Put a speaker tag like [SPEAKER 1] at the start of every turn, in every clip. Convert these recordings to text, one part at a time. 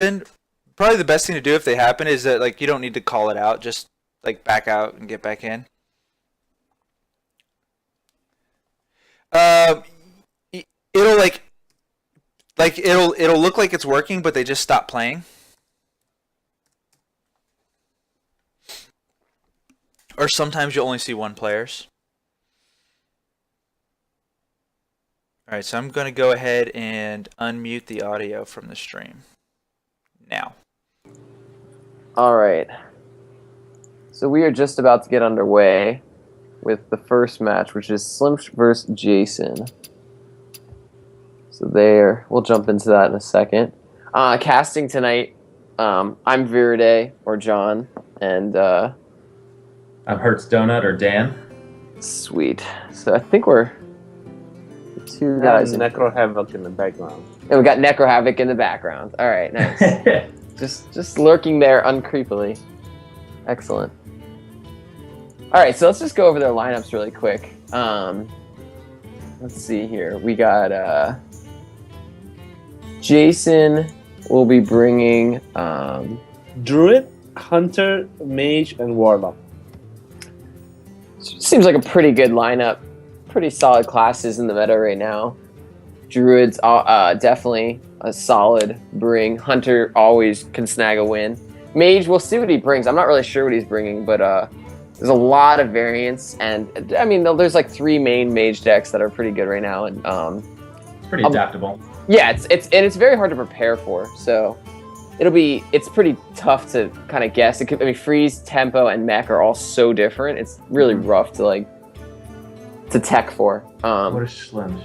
[SPEAKER 1] Then probably the best thing to do if they happen is that like you don't need to call it out. Just like back out and get back in. Um, it'll it'll look like it's working, but they just stop playing. Or sometimes you only see one players. Alright, so I'm going to go ahead and unmute the audio from the stream. Now.
[SPEAKER 2] All right. So we are just about to get underway with the first match, which is Slimsh versus Jason. So there, we'll jump into that in a second. Casting tonight, I'm Verde, or John, and
[SPEAKER 3] I'm Hertz Donut, or Dan.
[SPEAKER 2] Sweet. So I think we're the two guys.
[SPEAKER 4] And Necro Havoc in the background.
[SPEAKER 2] And we got Necro Havoc in the background. All right, nice. just lurking there uncreepily. Excellent. All right, so let's just go over their lineups really quick. Let's see here. We got Jason will be bringing
[SPEAKER 4] Druid, Hunter, Mage, and Warlock.
[SPEAKER 2] seems like a pretty good lineup. Pretty solid classes in the meta right now. Druid's definitely a solid bring. Hunter always can snag a win. Mage, we'll see what he brings. I'm not really sure what he's bringing, but there's a lot of variants, and I mean, there's like 3 main mage decks that are pretty good right now, and
[SPEAKER 3] It's pretty adaptable.
[SPEAKER 2] yeah, it's very hard to prepare for. So it's pretty tough to kind of guess. I mean, freeze, tempo, and mech are all so different. It's really rough to tech for.
[SPEAKER 3] What is Schlims?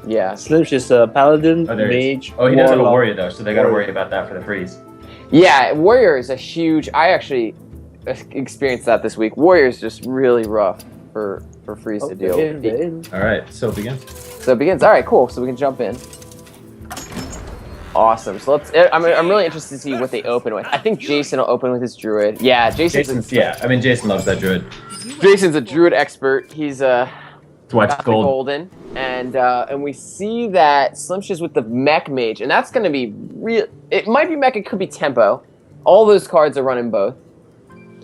[SPEAKER 2] Yeah.
[SPEAKER 4] Slimsh is a Paladin,
[SPEAKER 3] Oh, there he is.
[SPEAKER 4] Mage,
[SPEAKER 3] Oh, he does have a
[SPEAKER 4] Warlock.
[SPEAKER 3] warrior though, so they got to worry about that for the freeze.
[SPEAKER 2] Yeah, Warrior is a huge. I actually experienced that this week. Warrior is just really rough for freeze to deal with.
[SPEAKER 3] All right, so it begins.
[SPEAKER 2] So it begins. All right, cool. So we can jump in. Awesome. So I'm really interested to see what they open with. I think Jason will open with his druid. Yeah, Jason's
[SPEAKER 3] Jason loves that druid.
[SPEAKER 2] Jason's a druid expert. He's
[SPEAKER 3] That's why it's
[SPEAKER 2] got the
[SPEAKER 3] gold.
[SPEAKER 2] golden, and we see that Slimsh is with the mech mage, and that's going to be real. It might be mech. It could be tempo. All those cards are running both,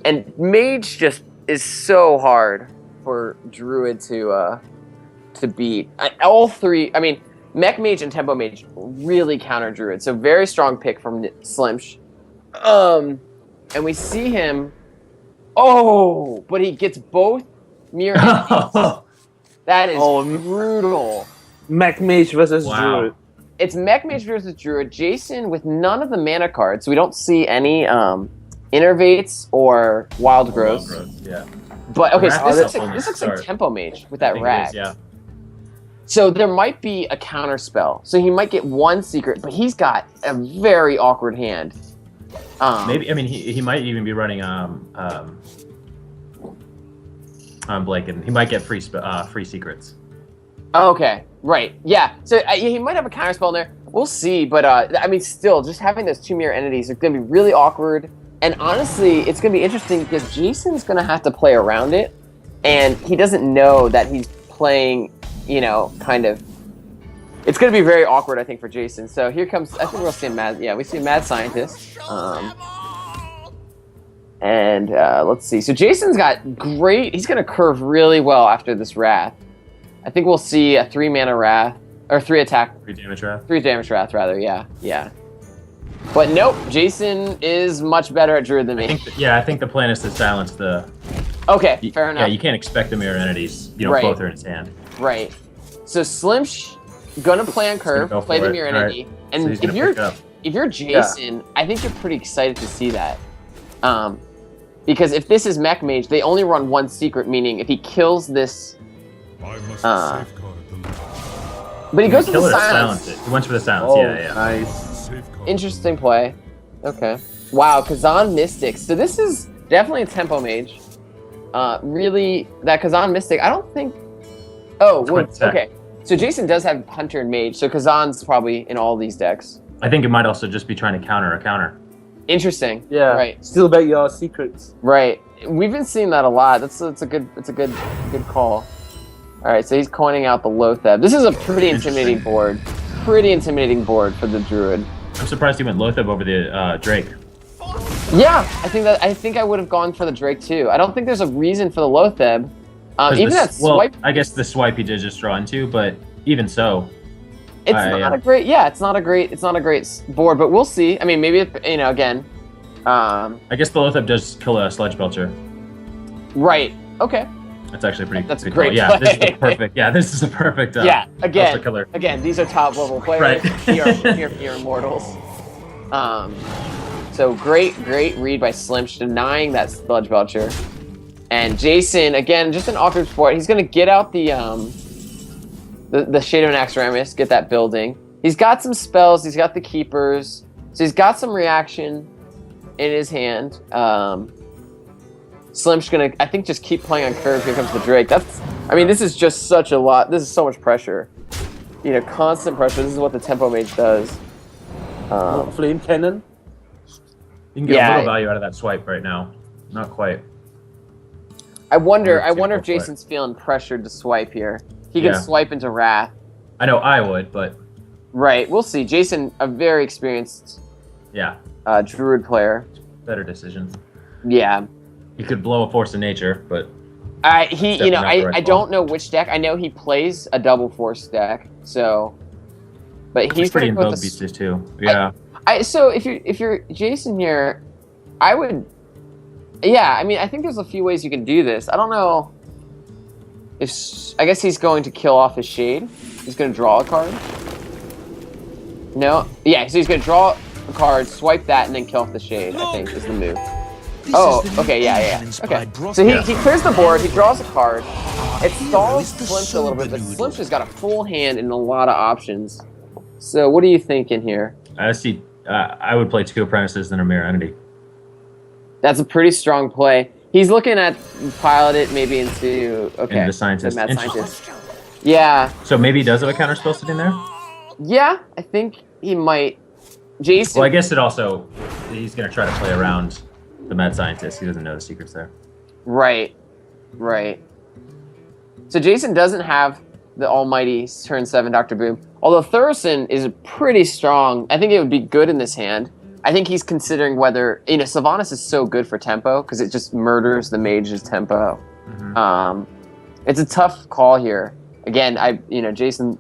[SPEAKER 2] and mage just is so hard for druid to beat. All 3. I mean, mech mage and tempo mage really counter druid, so very strong pick from Slimsh. And we see him. Oh, but he gets both mirror enemies. That is brutal.
[SPEAKER 4] Mech Mage versus
[SPEAKER 3] Wow.
[SPEAKER 4] Druid.
[SPEAKER 2] It's Mech Mage versus Druid. Jason with none of the mana cards. We don't see any Innervates or Wild Growths.
[SPEAKER 3] Yeah.
[SPEAKER 2] But okay, so
[SPEAKER 3] Wrath
[SPEAKER 2] this
[SPEAKER 3] is
[SPEAKER 2] looks like
[SPEAKER 3] Start.
[SPEAKER 2] Tempo Mage with
[SPEAKER 3] I
[SPEAKER 2] that
[SPEAKER 3] think it
[SPEAKER 2] Rag.
[SPEAKER 3] is, yeah.
[SPEAKER 2] So there might be a counter spell. So he might get one secret, but he's got a very awkward hand.
[SPEAKER 3] Maybe. I mean, he might even be running I'm blanking. He might get free secrets.
[SPEAKER 2] Okay, right, yeah. So he might have a counter spell in there. We'll see, but I mean, still, just having those 2 mirror entities are going to be really awkward. And honestly, it's going to be interesting because Jason's going to have to play around it, and he doesn't know that he's playing, kind of. It's going to be very awkward, I think, for Jason. So here comes. I think we'll see a mad. Yeah, we see a mad scientist. And let's see. So Jason's got great. He's going to curve really well after this Wrath. I think we'll see a 3 mana Wrath or 3 attack.
[SPEAKER 3] 3 damage wrath.
[SPEAKER 2] 3 damage Wrath, rather. Yeah. But nope, Jason is much better at Druid than me.
[SPEAKER 3] I think the plan is to silence the.
[SPEAKER 2] Okay, fair enough.
[SPEAKER 3] Yeah, you can't expect the mirror entities.
[SPEAKER 2] Right.
[SPEAKER 3] Both are in his hand.
[SPEAKER 2] Right. So Slimsh gonna play on curve,
[SPEAKER 3] go
[SPEAKER 2] play
[SPEAKER 3] for
[SPEAKER 2] the
[SPEAKER 3] it.
[SPEAKER 2] mirror
[SPEAKER 3] All right.
[SPEAKER 2] entity, and
[SPEAKER 3] So he's gonna pick it up.
[SPEAKER 2] if you're Jason, I think you're pretty excited to see that. Because if this is Mech Mage, they only run 1 secret, meaning if he kills this. But he goes to
[SPEAKER 3] Kill
[SPEAKER 2] the
[SPEAKER 3] it or
[SPEAKER 2] silence.
[SPEAKER 3] silence it. He went for the silence.
[SPEAKER 4] Oh,
[SPEAKER 3] Yeah.
[SPEAKER 4] nice.
[SPEAKER 2] Interesting play. Okay. Wow, Kazan Mystic. So this is definitely a tempo mage. Really, that Kazan Mystic, I don't think. Oh,
[SPEAKER 3] It's
[SPEAKER 2] well,
[SPEAKER 3] quite set.
[SPEAKER 2] okay. So Jason does have Hunter and Mage, so Kazan's probably in all these decks.
[SPEAKER 3] I think it might also just be trying to counter a counter.
[SPEAKER 2] Interesting.
[SPEAKER 4] Yeah.
[SPEAKER 2] Right.
[SPEAKER 4] Still bet your secrets.
[SPEAKER 2] Right. We've been seeing that a lot. That's a good call. All right, so he's coining out the Lotheb. This is a pretty intimidating board. Pretty intimidating board for the Druid.
[SPEAKER 3] I'm surprised he went Lothab over the Drake.
[SPEAKER 2] Yeah, I think I would have gone for the Drake too. I don't think there's a reason for the Lothab.
[SPEAKER 3] 'Cause
[SPEAKER 2] Even
[SPEAKER 3] the-
[SPEAKER 2] that swipe,
[SPEAKER 3] I guess the swipe he did just draw into, but even so,
[SPEAKER 2] it's not a great. Yeah, it's not a great board. But we'll see. I mean, maybe if, again.
[SPEAKER 3] I guess the Lothab does kill a Sludge Belcher.
[SPEAKER 2] Right. Okay.
[SPEAKER 3] That's actually pretty.
[SPEAKER 2] That's a
[SPEAKER 3] good
[SPEAKER 2] great
[SPEAKER 3] call. Yeah, this is
[SPEAKER 2] play.
[SPEAKER 3] the perfect. Yeah, this is a perfect.
[SPEAKER 2] Yeah.
[SPEAKER 3] Belcher killer.
[SPEAKER 2] Again, these are top level players.
[SPEAKER 3] Right.
[SPEAKER 2] Here, immortals. So great read by Slimsh, denying that Sludge Belcher. And Jason, again, just an awkward sport. He's gonna get out the Shade of Naxxramas, get that building. He's got some spells. He's got the keepers. So he's got some reaction in his hand. Slim's gonna, I think, just keep playing on curve. Here comes the Drake. This is just such a lot. This is so much pressure. Constant pressure. This is what the Tempo Mage does.
[SPEAKER 4] Flame Cannon.
[SPEAKER 3] You can get
[SPEAKER 2] Yeah.
[SPEAKER 3] a little value out of that swipe right now. Not quite.
[SPEAKER 2] I wonder
[SPEAKER 3] Let's see
[SPEAKER 2] if
[SPEAKER 3] real quick.
[SPEAKER 2] Jason's feeling pressured to swipe here. He can
[SPEAKER 3] Yeah.
[SPEAKER 2] swipe into Wrath.
[SPEAKER 3] I know I would, but
[SPEAKER 2] Right. We'll see. Jason, a very experienced
[SPEAKER 3] yeah,
[SPEAKER 2] Druid player.
[SPEAKER 3] better decision.
[SPEAKER 2] Yeah.
[SPEAKER 3] He could blow a Force of Nature, but
[SPEAKER 2] Definitely
[SPEAKER 3] not the right
[SPEAKER 2] I
[SPEAKER 3] call.
[SPEAKER 2] don't know which deck. I know he plays a double force deck, so. But
[SPEAKER 3] he's pretty
[SPEAKER 2] gonna
[SPEAKER 3] in
[SPEAKER 2] go with
[SPEAKER 3] vogue
[SPEAKER 2] the
[SPEAKER 3] these days too. Yeah,
[SPEAKER 2] So if you're Jason here, I would. Yeah, I think there's a few ways you can do this. I don't know. I guess he's going to kill off his Shade. He's going to draw a card. No, yeah. So he's going to draw a card, swipe that, and then kill off the Shade. I think is the move. Oh, okay, yeah. Okay. So he clears the board. He draws a card. It stalls Slimsh a little bit, but Slimsh has got a full hand and a lot of options. So what are you thinking here?
[SPEAKER 3] I see. I would play 2 Apprentices than a Mirror Entity.
[SPEAKER 2] That's a pretty strong play. He's looking at pilot it maybe into
[SPEAKER 3] Into the Scientist.
[SPEAKER 2] Mad
[SPEAKER 3] Interesting.
[SPEAKER 2] Scientist. Yeah,
[SPEAKER 3] So maybe he does have a counterspell sitting there.
[SPEAKER 2] yeah. I think he might. Jason.
[SPEAKER 3] Well, I guess it also he's gonna try to play around the Mad Scientist. He doesn't know the secrets there.
[SPEAKER 2] Right. So Jason doesn't have the almighty turn 7 Dr. Boom. Although Thurston is pretty strong. I think it would be good in this hand. I think he's considering whether Sylvanas is so good for tempo because it just murders the mage's tempo. It's a tough call here. Again, Jason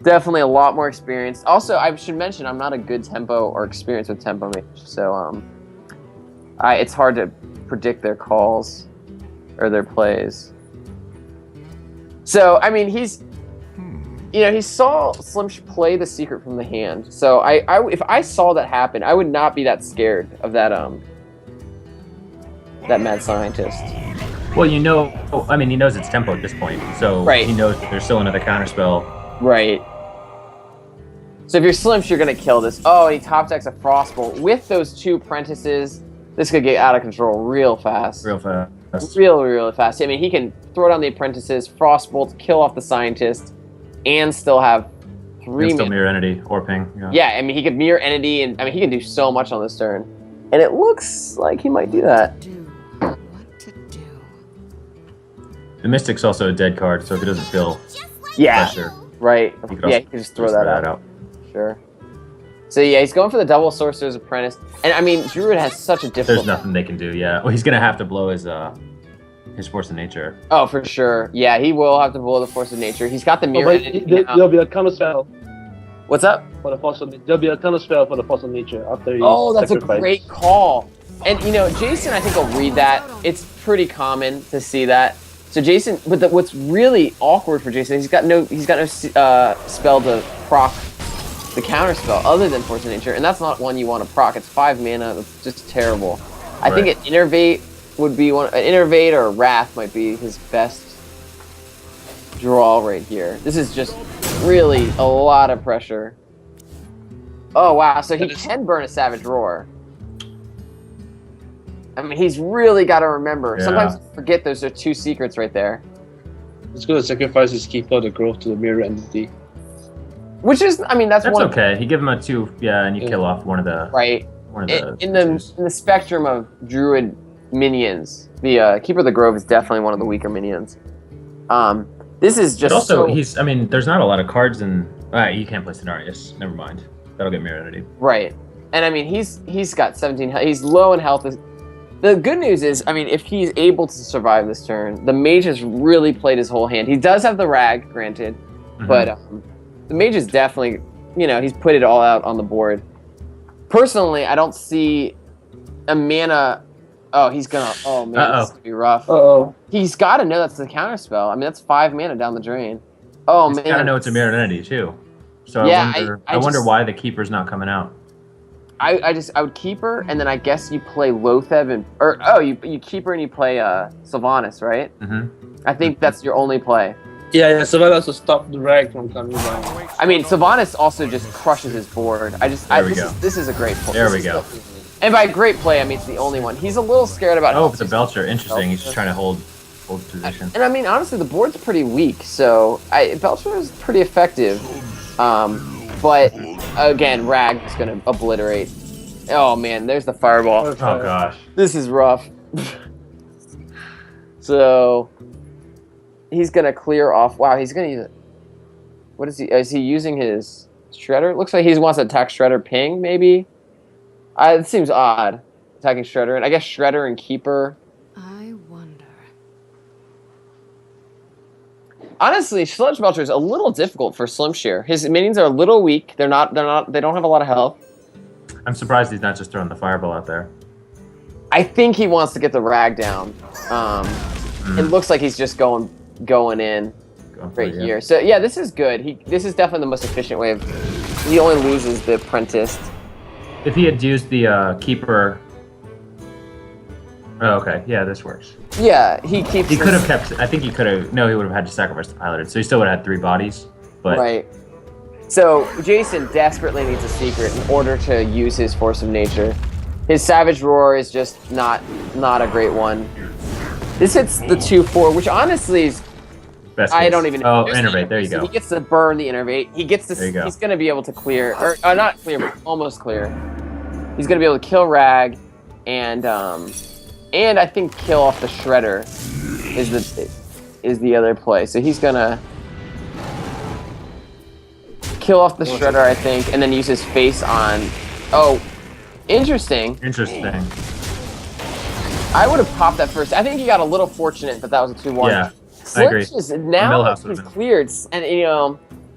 [SPEAKER 2] definitely a lot more experienced. Also, I should mention I'm not a good tempo or experienced with tempo mage, so it's hard to predict their calls or their plays. So he saw Slimsh play the secret from the hand. So if I saw that happen, I would not be that scared of that Mad Scientist.
[SPEAKER 3] Well, he knows it's tempo at this point, so
[SPEAKER 2] Right.
[SPEAKER 3] he knows that there's still another counterspell.
[SPEAKER 2] Right. So if you're Slimsh, you're gonna kill this. Oh, he top decks a Frostbolt with those 2 apprentices. This could get out of control real fast.
[SPEAKER 3] Real fast.
[SPEAKER 2] Really fast. He can throw down the apprentices, Frostbolt, kill off the scientist, and still have 3
[SPEAKER 3] And still
[SPEAKER 2] minutes.
[SPEAKER 3] Mirror Entity or Ping.
[SPEAKER 2] Yeah, he could mirror entity, and he can do so much on this turn. And it looks like he might do that.
[SPEAKER 5] What to do?
[SPEAKER 3] The Mystic's also a dead card, so if he doesn't feel
[SPEAKER 2] Yeah,
[SPEAKER 3] pressure,
[SPEAKER 2] right.
[SPEAKER 3] he could
[SPEAKER 2] Yeah,
[SPEAKER 3] also
[SPEAKER 2] he can just throw
[SPEAKER 3] just
[SPEAKER 2] that out. Sure. So yeah, he's going for the double Sorcerer's Apprentice. And Druid has such a difficult...
[SPEAKER 3] There's nothing they can do. Yeah. Well, he's gonna have to blow his Force of Nature.
[SPEAKER 2] Oh, for sure. Yeah, he will have to blow the Force of Nature. He's got the
[SPEAKER 4] Oh,
[SPEAKER 2] mirror
[SPEAKER 4] but
[SPEAKER 2] entity now.
[SPEAKER 4] there'll be a counter spell
[SPEAKER 2] What's up?
[SPEAKER 4] for the Force of Nature. There'll be a counter spell for the Force of Nature after you
[SPEAKER 2] Oh, that's
[SPEAKER 4] sacrifice.
[SPEAKER 2] a great call. And Jason, I think will read that. It's pretty common to see that. So Jason, but what's really awkward for Jason, he's got no spell to proc the counter spell other than Force of Nature, and that's not one you want to proc. It's 5 mana. That's just terrible. I think an Innervate would be one. An Innervate or a Wrath might be his best draw right here. This is just really a lot of pressure. Oh wow! So he can burn a Savage Roar. He's really got to remember.
[SPEAKER 3] Yeah.
[SPEAKER 2] Sometimes I forget those are 2 secrets right there.
[SPEAKER 4] It's going to sacrifice his Keeper the growth to the mirror entity.
[SPEAKER 2] Which is, that's
[SPEAKER 3] That's
[SPEAKER 2] one
[SPEAKER 3] okay. He give him a 2, and you
[SPEAKER 4] Yeah.
[SPEAKER 3] kill off one of the
[SPEAKER 2] right
[SPEAKER 3] one of the
[SPEAKER 2] in the spectrum of Druid minions. The Keeper of the Grove is definitely one of the weaker minions. This is
[SPEAKER 3] But
[SPEAKER 2] just
[SPEAKER 3] also,
[SPEAKER 2] so,
[SPEAKER 3] there's not a lot of cards in. You can't play Cenarius. Never mind. That'll get mirror entity.
[SPEAKER 2] Right. And I mean, he's got 17 health. He's low in health. The good news is, I mean, if he's able to survive this turn, the mage has really played his whole hand. He does have the rag, granted, but the mage is definitely, he's put it all out on the board. Personally, I don't see a mana. Oh, he's gonna. Oh man, this is gonna be rough.
[SPEAKER 4] Uh-oh.
[SPEAKER 2] He's got to know that's the counter spell. I mean, that's 5 mana down the drain. Oh
[SPEAKER 3] He's
[SPEAKER 2] man,
[SPEAKER 3] gotta know it's a mirror entity too. So
[SPEAKER 2] Yeah,
[SPEAKER 3] I wonder why the keeper's not coming out.
[SPEAKER 2] I would keep her, and then I guess you play Lotheb you keep her and you play Sylvanas, right? I think that's your only play.
[SPEAKER 4] Yeah, Sylvanas to stop the rag from coming down.
[SPEAKER 2] I mean, Sylvanas also just crushes his board. This is a great play.
[SPEAKER 3] There we go.
[SPEAKER 2] And by great play, I mean it's the only one. He's a little scared about.
[SPEAKER 3] Oh, it's a Belcher. Interesting. He's just trying to hold position.
[SPEAKER 2] And I mean, honestly, the board's pretty weak, so Belcher is pretty effective. But again, Rag's gonna obliterate. Oh man, there's the fireball.
[SPEAKER 3] Oh gosh.
[SPEAKER 2] This is rough. So he's gonna clear off. Wow, he's gonna use. What is he? Is he using his Shredder? It looks like he wants to attack Shredder Ping, maybe. It seems odd attacking Shredder, and I guess Shredder and Keeper.
[SPEAKER 5] I wonder.
[SPEAKER 2] Honestly, Sludge Belcher is a little difficult for Slimshear. His minions are a little weak. They don't have a lot of health.
[SPEAKER 3] I'm surprised he's not just throwing the fireball out there.
[SPEAKER 2] I think he wants to get the rag down. It looks like he's just going in right here. So yeah, this is good. This is definitely the most efficient way of. He only loses the Apprenticed.
[SPEAKER 3] If he had used the keeper. Oh, okay. Yeah, this works.
[SPEAKER 2] Yeah, he keeps.
[SPEAKER 3] He could have kept. I think he could have. No, he would have had to sacrifice the piloted. So he still would have had 3 bodies. But
[SPEAKER 2] Right. So Jason desperately needs a secret in order to use his Force of Nature. His Savage Roar is just not a great one. This hits the 2/4, which honestly is.
[SPEAKER 3] best
[SPEAKER 2] I
[SPEAKER 3] case.
[SPEAKER 2] don't even know.
[SPEAKER 3] Oh, innervate. There you
[SPEAKER 2] So
[SPEAKER 3] go.
[SPEAKER 2] he gets to burn the Innervate. He gets to.
[SPEAKER 3] There you go.
[SPEAKER 2] He's going to be able to clear, or not clear, but almost clear. He's going to be able to kill Rag, and I think kill off the Shredder is the other play. So he's going to kill off the Shredder, I think, and then use his face on. Oh, interesting.
[SPEAKER 3] Interesting.
[SPEAKER 2] I would have popped that first. I think he got a little fortunate that was a 2/1.
[SPEAKER 3] Yeah, I agree.
[SPEAKER 2] Now
[SPEAKER 3] Millhouse
[SPEAKER 2] he's
[SPEAKER 3] would've been-
[SPEAKER 2] cleared, and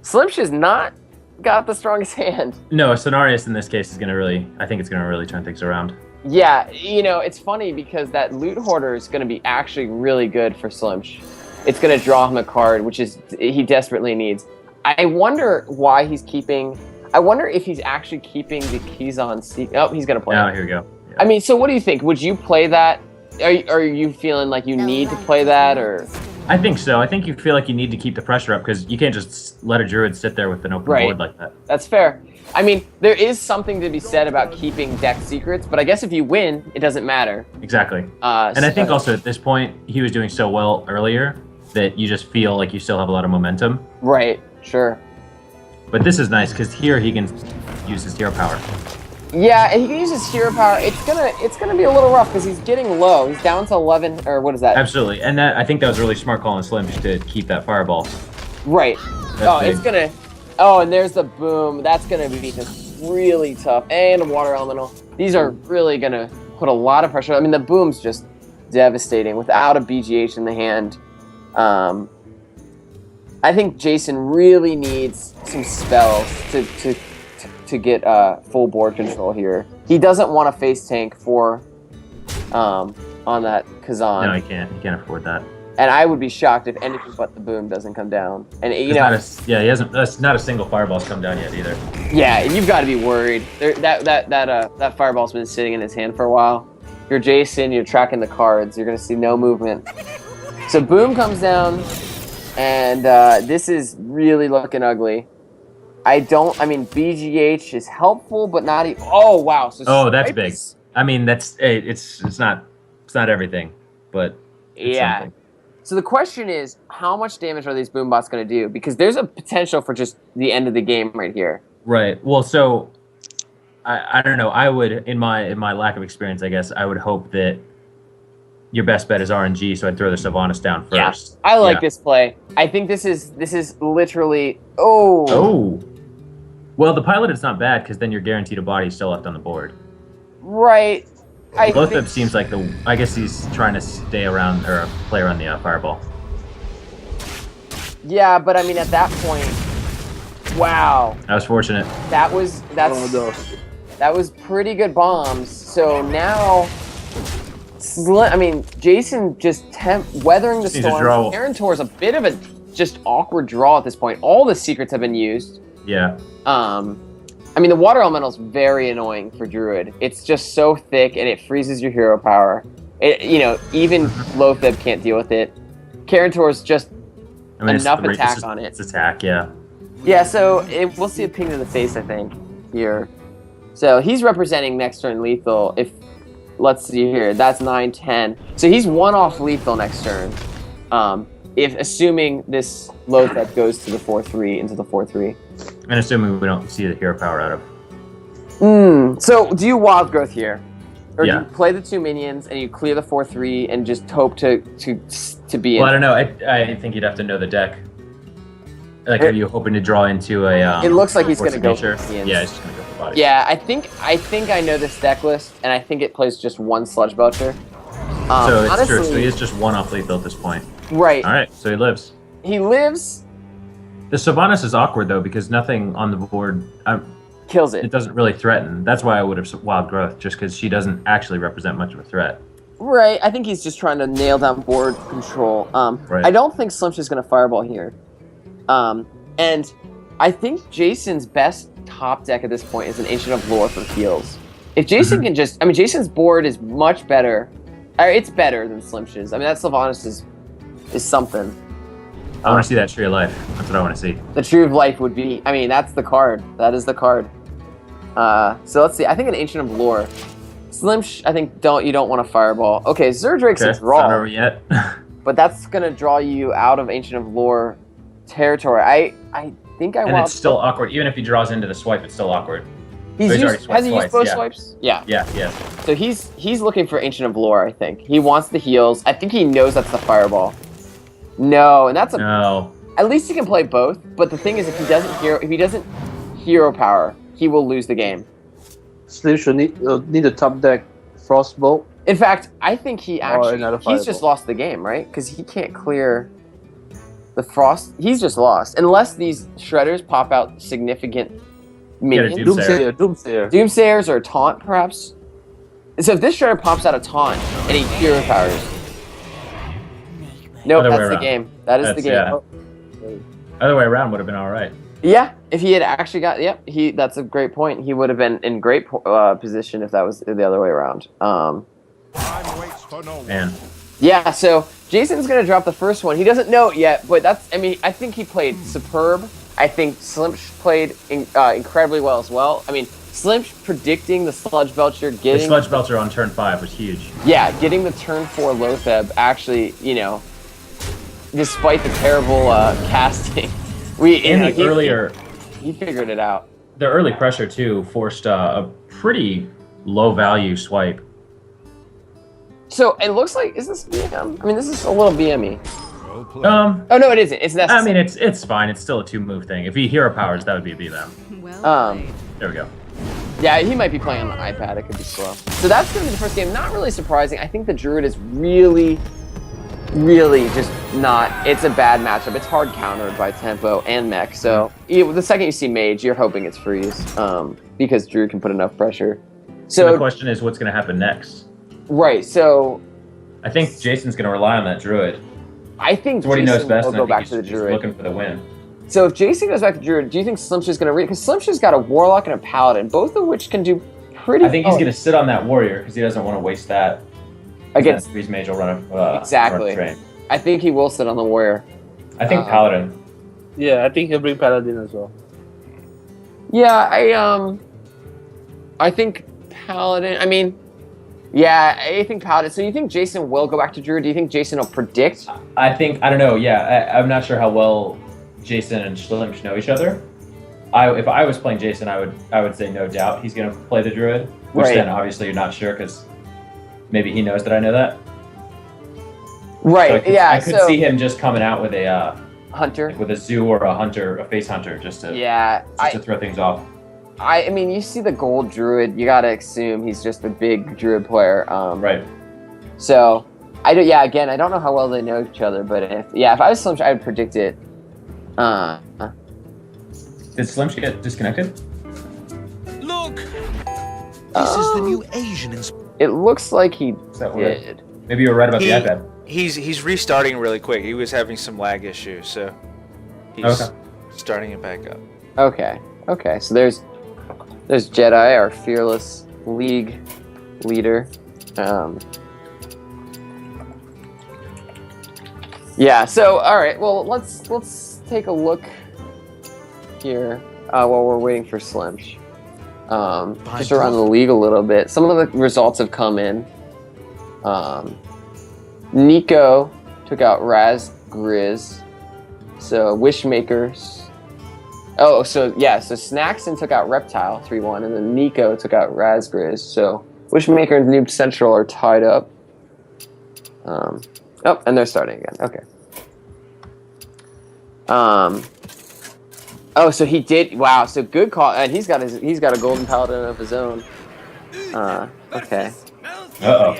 [SPEAKER 2] Slimshi's not got the strongest hand.
[SPEAKER 3] No, Cenarius in this case is gonna really. I think it's gonna really turn things around.
[SPEAKER 2] Yeah, it's funny because that Loot Hoarder is going to be actually really good for Slimsh. It's going to draw him a card, which is he desperately needs. I wonder why he's keeping. I wonder if he's actually keeping the Kizan Seek. Oh, he's going to play.
[SPEAKER 3] Oh,
[SPEAKER 2] it.
[SPEAKER 3] here we go.
[SPEAKER 2] I mean, so what do you think? Would you play that? Are you feeling like you need to play that, or?
[SPEAKER 3] I think so. I think you feel like you need to keep the pressure up because you can't just let a druid sit there with an open
[SPEAKER 2] Right.
[SPEAKER 3] board like that.
[SPEAKER 2] That's fair. I mean, there is something to be said about keeping deck secrets, but I guess if you win, it doesn't matter.
[SPEAKER 3] Exactly. And I think
[SPEAKER 2] so-
[SPEAKER 3] also at this point, he was doing so well earlier that you just feel like you still have a lot of momentum.
[SPEAKER 2] Right, sure.
[SPEAKER 3] But this is nice because here he can use his hero power.
[SPEAKER 2] Yeah, and he can use his hero power. It's gonna be a little rough because he's getting low. He's down to 11, or what is that?
[SPEAKER 3] Absolutely. And I think that was a really smart call on Slim just to keep that fireball.
[SPEAKER 2] Right.
[SPEAKER 3] That's
[SPEAKER 2] It's
[SPEAKER 3] big.
[SPEAKER 2] gonna. Oh, and there's the boom. That's gonna be just really tough. And a water elemental. These are really gonna put a lot of pressure. I mean, the boom's just devastating without a BGH in the hand. I think Jason really needs some spells to get full board control here. He doesn't want to face tank for on that Kazan.
[SPEAKER 3] No, he can't. He can't afford that.
[SPEAKER 2] And I would be shocked if anything but the boom doesn't come down. And
[SPEAKER 3] He hasn't. That's not a single fireball's come down yet either.
[SPEAKER 2] yeah, you've got to be worried. That fireball's been sitting in his hand for a while. You're Jason. You're tracking the cards. You're gonna see no movement. So boom comes down, and this is really looking ugly. I mean, BGH is helpful, but not. Oh wow! So
[SPEAKER 3] Oh, that's
[SPEAKER 2] Stripe
[SPEAKER 3] big.
[SPEAKER 2] is-
[SPEAKER 3] I mean, it's not everything, but it's
[SPEAKER 2] Yeah.
[SPEAKER 3] something.
[SPEAKER 2] So the question is, how much damage are these boom bots going to do? Because there's a potential for just the end of the game right here.
[SPEAKER 3] Right. Well, so I don't know. I would, in my lack of experience, I guess I would hope that your best bet is RNG. So I'd throw the Sylvanas down first.
[SPEAKER 2] I like
[SPEAKER 3] Yeah.
[SPEAKER 2] this play. I think this is literally. Oh.
[SPEAKER 3] Oh. Well, the pilot is not bad because then you're guaranteed a body still left on the board.
[SPEAKER 2] Right. I
[SPEAKER 3] Lotheb
[SPEAKER 2] think,
[SPEAKER 3] seems like the. I guess he's trying to stay around or play around the fireball.
[SPEAKER 2] yeah, but I mean, at that point, wow,
[SPEAKER 3] I was fortunate.
[SPEAKER 2] that was that was pretty good bombs. So now, I mean, Jason just weathering the
[SPEAKER 3] Needs a draw.
[SPEAKER 2] storm. Aaron Tor's a bit of a just awkward draw at this point. All the secrets have been used.
[SPEAKER 3] Yeah.
[SPEAKER 2] I mean, the water elemental is very annoying for Druid. It's just so thick and it freezes your hero power. Even Lotheb can't deal with it. Karentor's just
[SPEAKER 3] I mean,
[SPEAKER 2] enough
[SPEAKER 3] it's
[SPEAKER 2] attack
[SPEAKER 3] just-
[SPEAKER 2] on it.
[SPEAKER 3] It's attack, yeah.
[SPEAKER 2] Yeah, so we'll see a ping to the face, I think, here. So he's representing next turn lethal. Let's see here, that's 9-10. So he's one off lethal next turn. If assuming this Lotheb goes to the 4-3 into the 4-3.
[SPEAKER 3] And assuming we don't see the hero power out of.
[SPEAKER 2] So do you wild growth here? Or
[SPEAKER 3] Yeah.
[SPEAKER 2] do you play the 2 minions and you clear the 4-3 and just hope to be in?
[SPEAKER 3] Well, I don't know. I think you'd have to know the deck. Like, are you hoping to draw into a?
[SPEAKER 2] It looks like he's
[SPEAKER 3] Force
[SPEAKER 2] gonna
[SPEAKER 3] of
[SPEAKER 2] go
[SPEAKER 3] Nature?
[SPEAKER 2] for minions.
[SPEAKER 3] Yeah, he's just gonna go for body.
[SPEAKER 2] Yeah, I think I know this deck list, and I think it plays just one Sludge Belcher.
[SPEAKER 3] So it's
[SPEAKER 2] honestly,
[SPEAKER 3] true. So he is just one off lethal at this point.
[SPEAKER 2] right.
[SPEAKER 3] All right. So he lives.
[SPEAKER 2] He lives,
[SPEAKER 3] The Sylvanas is awkward though because nothing on the board.
[SPEAKER 2] kills
[SPEAKER 3] It
[SPEAKER 2] it.
[SPEAKER 3] doesn't really threaten. That's why I would have wild growth, just because she doesn't actually represent much of a threat.
[SPEAKER 2] Right. I think he's just trying to nail down board control.
[SPEAKER 3] Right.
[SPEAKER 2] I don't think Slimsh is going to fireball here. And I think Jason's best top deck at this point is an Ancient of Lore for heals. If Jason can just, I mean, Jason's board is much better. It's better than Slimsh's. I mean, that Sylvanas is something.
[SPEAKER 3] I want to see that tree of life. That's what I want to see.
[SPEAKER 2] The True of Life would be, I mean, that's the card. That is the card. So let's see. I think an Ancient of Lore. Slimsh, I think you don't want to fireball. Okay, Zerdrake's
[SPEAKER 3] Okay.
[SPEAKER 2] a
[SPEAKER 3] It's not
[SPEAKER 2] draw,
[SPEAKER 3] over yet.
[SPEAKER 2] but that's gonna draw you out of Ancient of Lore territory. I think I
[SPEAKER 3] And
[SPEAKER 2] want.
[SPEAKER 3] it's still awkward. Even if he draws into the swipe, it's still awkward.
[SPEAKER 2] He's
[SPEAKER 3] he's already
[SPEAKER 2] used,
[SPEAKER 3] swiped
[SPEAKER 2] has he used
[SPEAKER 3] twice,
[SPEAKER 2] both
[SPEAKER 3] yeah.
[SPEAKER 2] swipes? Yeah.
[SPEAKER 3] Yeah.
[SPEAKER 2] So he's looking for Ancient of Lore. I think he wants the heals. I think he knows that's the fireball. No, and that's a.
[SPEAKER 3] No.
[SPEAKER 2] At least he can play both. But the thing is, if he doesn't hero power, he will lose the game.
[SPEAKER 4] Slim should need a top deck Frostbolt.
[SPEAKER 2] In fact, I think he actually
[SPEAKER 4] another
[SPEAKER 2] he's just
[SPEAKER 4] fireball.
[SPEAKER 2] lost the game, right? Because he can't clear the frost. He's just lost unless these shredders pop out significant minions.
[SPEAKER 3] Doomsayer.
[SPEAKER 4] Doomsayer.
[SPEAKER 2] Doomsayers or a taunt, perhaps. So if this shredder pops out a taunt and he hero powers, nope,
[SPEAKER 3] Other way
[SPEAKER 2] that's the
[SPEAKER 3] around.
[SPEAKER 2] game. That is the game.
[SPEAKER 3] Yeah. Other way around would have been all right.
[SPEAKER 2] Yeah, if he had actually got, that's a great point. He would have been in great position if that was the other way around.
[SPEAKER 3] Man.
[SPEAKER 2] Yeah, so Jason's gonna drop the first one. He doesn't know it yet, but I think he played superb. I think Slimsh played incredibly well as well. I mean, Slimsh predicting the Sludge Belcher,
[SPEAKER 3] The
[SPEAKER 2] getting
[SPEAKER 3] Sludge Belcher on turn 5 was huge.
[SPEAKER 2] getting the turn 4 Lotheb. Actually, despite the terrible casting, he figured it out.
[SPEAKER 3] The early pressure too forced a pretty low value swipe.
[SPEAKER 2] So it looks like, is this BM? I mean, this is a little BME.
[SPEAKER 3] Um,
[SPEAKER 2] Oh no, it isn't. It's necessary.
[SPEAKER 3] I mean it's fine. It's still a 2-move thing. If he hero powers, that would be a BM.
[SPEAKER 5] Well played.
[SPEAKER 3] There we go.
[SPEAKER 2] Yeah, he might be playing on the iPad. It could be slow. So that's going to be the first game. Not really surprising. I think the Druid is really just not. It's a bad matchup. It's hard countered by Tempo and Mech. So the second you see Mage, you're hoping it's Freeze because Druid can put enough pressure.
[SPEAKER 3] So the
[SPEAKER 2] So,
[SPEAKER 3] question is, what's going to happen next?
[SPEAKER 2] right. So
[SPEAKER 3] I think Jason's going to rely on that Druid.
[SPEAKER 2] I think
[SPEAKER 3] It's what he knows
[SPEAKER 2] Jason
[SPEAKER 3] best,
[SPEAKER 2] will
[SPEAKER 3] and
[SPEAKER 2] go
[SPEAKER 3] I
[SPEAKER 2] back
[SPEAKER 3] think
[SPEAKER 2] to the
[SPEAKER 3] he's just
[SPEAKER 2] Druid.
[SPEAKER 3] looking for the win.
[SPEAKER 2] So if Jason goes back to Druid, do you think Slimsh is going to read? Because Slimsh has got a Warlock and a Paladin, both of which can do pretty.
[SPEAKER 3] I think he's going to sit on that warrior because he doesn't want to waste that.
[SPEAKER 2] against.
[SPEAKER 3] That Freeze Mage will run a
[SPEAKER 2] Exactly.
[SPEAKER 3] run a train.
[SPEAKER 2] I think he will sit on the Warrior.
[SPEAKER 3] I think Paladin.
[SPEAKER 4] Yeah, I think he'll bring Paladin as well.
[SPEAKER 2] Yeah, I think Paladin. I mean, yeah, I think Paladin. So you think Jason will go back to Druid? Do you think Jason will predict?
[SPEAKER 3] I don't know. Yeah, I'm not sure how well Jason and Schlimsh know each other. If I was playing Jason, I would say no doubt he's going to play the Druid. Which
[SPEAKER 2] Right.
[SPEAKER 3] then obviously you're not sure because maybe he knows that I know that. So
[SPEAKER 2] Right.
[SPEAKER 3] I could
[SPEAKER 2] yeah.
[SPEAKER 3] I could
[SPEAKER 2] so
[SPEAKER 3] see him just coming out with
[SPEAKER 2] Hunter.
[SPEAKER 3] with a zoo or a hunter, a face hunter, just to
[SPEAKER 2] Yeah,
[SPEAKER 3] to throw things off.
[SPEAKER 2] I mean, you see the gold druid, you gotta assume he's just a big druid player.
[SPEAKER 3] Right.
[SPEAKER 2] So, yeah, again, I don't know how well they know each other, but if I was Slimsh, I would predict it.
[SPEAKER 3] Did Slimsh get disconnected?
[SPEAKER 6] Look! This is the new Asian
[SPEAKER 2] It looks like he
[SPEAKER 3] Is that weird?
[SPEAKER 2] did.
[SPEAKER 3] Maybe you were right about the
[SPEAKER 1] He-
[SPEAKER 3] iPad.
[SPEAKER 1] He's restarting really quick. He was having some lag issues, so he's
[SPEAKER 3] Okay.
[SPEAKER 1] starting it back up.
[SPEAKER 2] Okay, so there's Jedi, our fearless league leader. Yeah. So all right. Well, let's take a look here while we're waiting for Slimsh. Just around the league a little bit. Some of the results have come in. Nico took out Raz Grizz. So Wishmakers. Oh, so Snackson took out Reptile 3-1, and then Nico took out Raz Grizz. So Wishmaker and Noob Central are tied up. And they're starting again. Okay. Oh, so he did. Wow. So good call, and he's got a golden paladin of his own. Okay.
[SPEAKER 3] Uh-oh.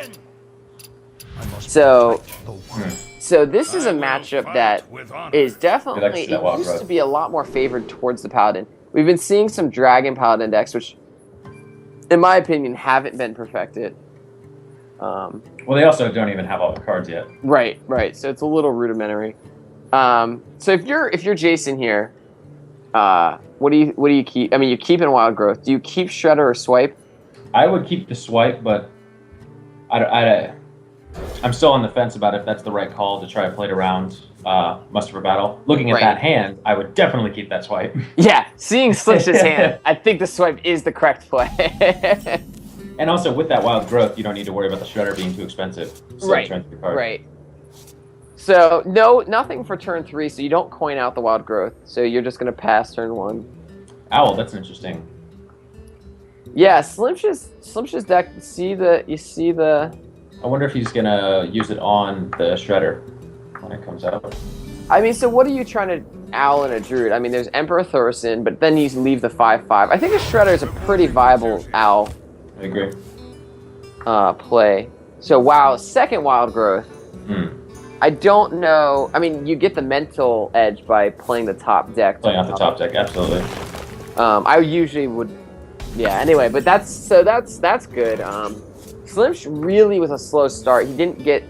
[SPEAKER 2] So this is a matchup that is definitely,
[SPEAKER 3] Good extra,
[SPEAKER 2] it
[SPEAKER 3] Wild
[SPEAKER 2] used
[SPEAKER 3] Growth.
[SPEAKER 2] to be a lot more favored towards the paladin. We've been seeing some dragon paladin decks, which, in my opinion, haven't been perfected.
[SPEAKER 3] Well, they also don't even have all the cards yet.
[SPEAKER 2] Right. So it's a little rudimentary. So if you're Jason here, what do you keep? I mean, you're keeping Wild Growth. Do you keep Shredder or Swipe?
[SPEAKER 3] I would keep the swipe, but I'm still on the fence about if that's the right call to try to play it around Muster for Battle. Looking at
[SPEAKER 2] Right.
[SPEAKER 3] that hand, I would definitely keep that swipe.
[SPEAKER 2] Yeah, seeing Slimsh's hand, I think the Swipe is the correct play.
[SPEAKER 3] And also, with that Wild Growth, you don't need to worry about the Shredder being too expensive. So
[SPEAKER 2] Right,
[SPEAKER 3] turn 3 card.
[SPEAKER 2] Right. So nothing for turn 3. So you don't coin out the Wild Growth. So you're just gonna pass turn 1.
[SPEAKER 3] Owl, that's interesting.
[SPEAKER 2] Yeah, Slimsh's deck. You see the.
[SPEAKER 3] I wonder if he's gonna use it on the Shredder when it comes out.
[SPEAKER 2] I mean, so what are you trying to Owl and a Druid? I mean, there's Emperor Thorson, but then you leave the 5/5. I think a Shredder is a pretty viable Owl
[SPEAKER 3] I agree.
[SPEAKER 2] play. So wow, second Wild Growth.
[SPEAKER 3] Hmm.
[SPEAKER 2] I don't know. I mean, you get the mental edge by playing the top deck.
[SPEAKER 3] Playing off the top deck, absolutely.
[SPEAKER 2] I usually would. Yeah. Anyway, but that's good. Slimsh really was a slow start. He didn't get.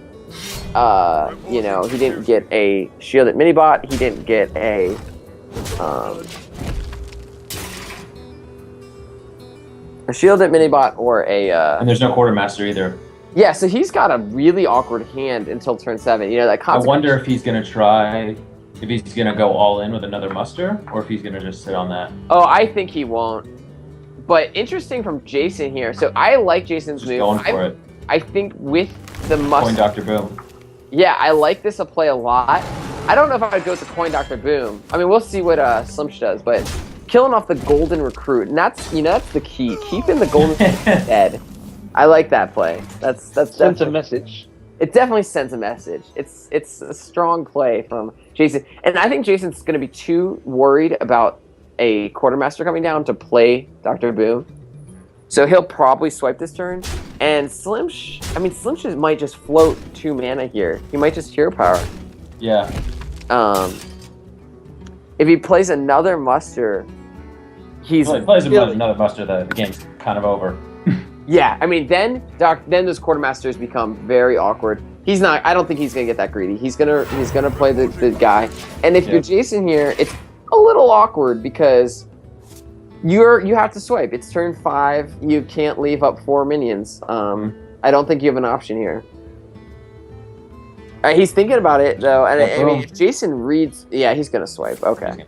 [SPEAKER 2] He didn't get a shielded minibot. He didn't get a. A shielded minibot or a.
[SPEAKER 3] And there's no Quartermaster either.
[SPEAKER 2] Yeah, so he's got a really awkward hand until turn 7. You know that.
[SPEAKER 3] I wonder if he's gonna try, if he's gonna go all in with another muster, or if he's gonna just sit on that.
[SPEAKER 2] Oh, I think he won't. But interesting from Jason here. So I like Jason's
[SPEAKER 3] Just
[SPEAKER 2] move.
[SPEAKER 3] going for it.
[SPEAKER 2] I think with the
[SPEAKER 3] Coin
[SPEAKER 2] must.
[SPEAKER 3] Dr. Boom.
[SPEAKER 2] Yeah, I like this a play a lot. I don't know if I'd go with the Coin Dr. Boom. I mean, we'll see what Slimsh does, but killing off the Golden Recruit, and that's the key. Keeping the Golden Recruit dead. I like that play. That's
[SPEAKER 4] Sends a
[SPEAKER 2] definitely,
[SPEAKER 4] message.
[SPEAKER 2] it definitely sends a message. It's a strong play from Jason, and I think Jason's going to be too worried about a Quartermaster coming down to play Dr. Boom. So he'll probably swipe this turn. And Slimsh might just float 2 mana here. He might just hero power.
[SPEAKER 3] Yeah.
[SPEAKER 2] If he plays another muster, he's
[SPEAKER 3] Well, he plays him
[SPEAKER 2] really-
[SPEAKER 3] with another muster, the game's kind of over.
[SPEAKER 2] Yeah, I mean then those Quartermasters become very awkward. He's not. I don't think he's gonna get that greedy. He's gonna play the guy. And if you're Jason here, it's a little awkward because you have to swipe. It's turn 5. You can't leave up 4 minions. I don't think you have an option here. He's thinking about it though, and I mean, if Jason reads, yeah, he's gonna swipe. Okay.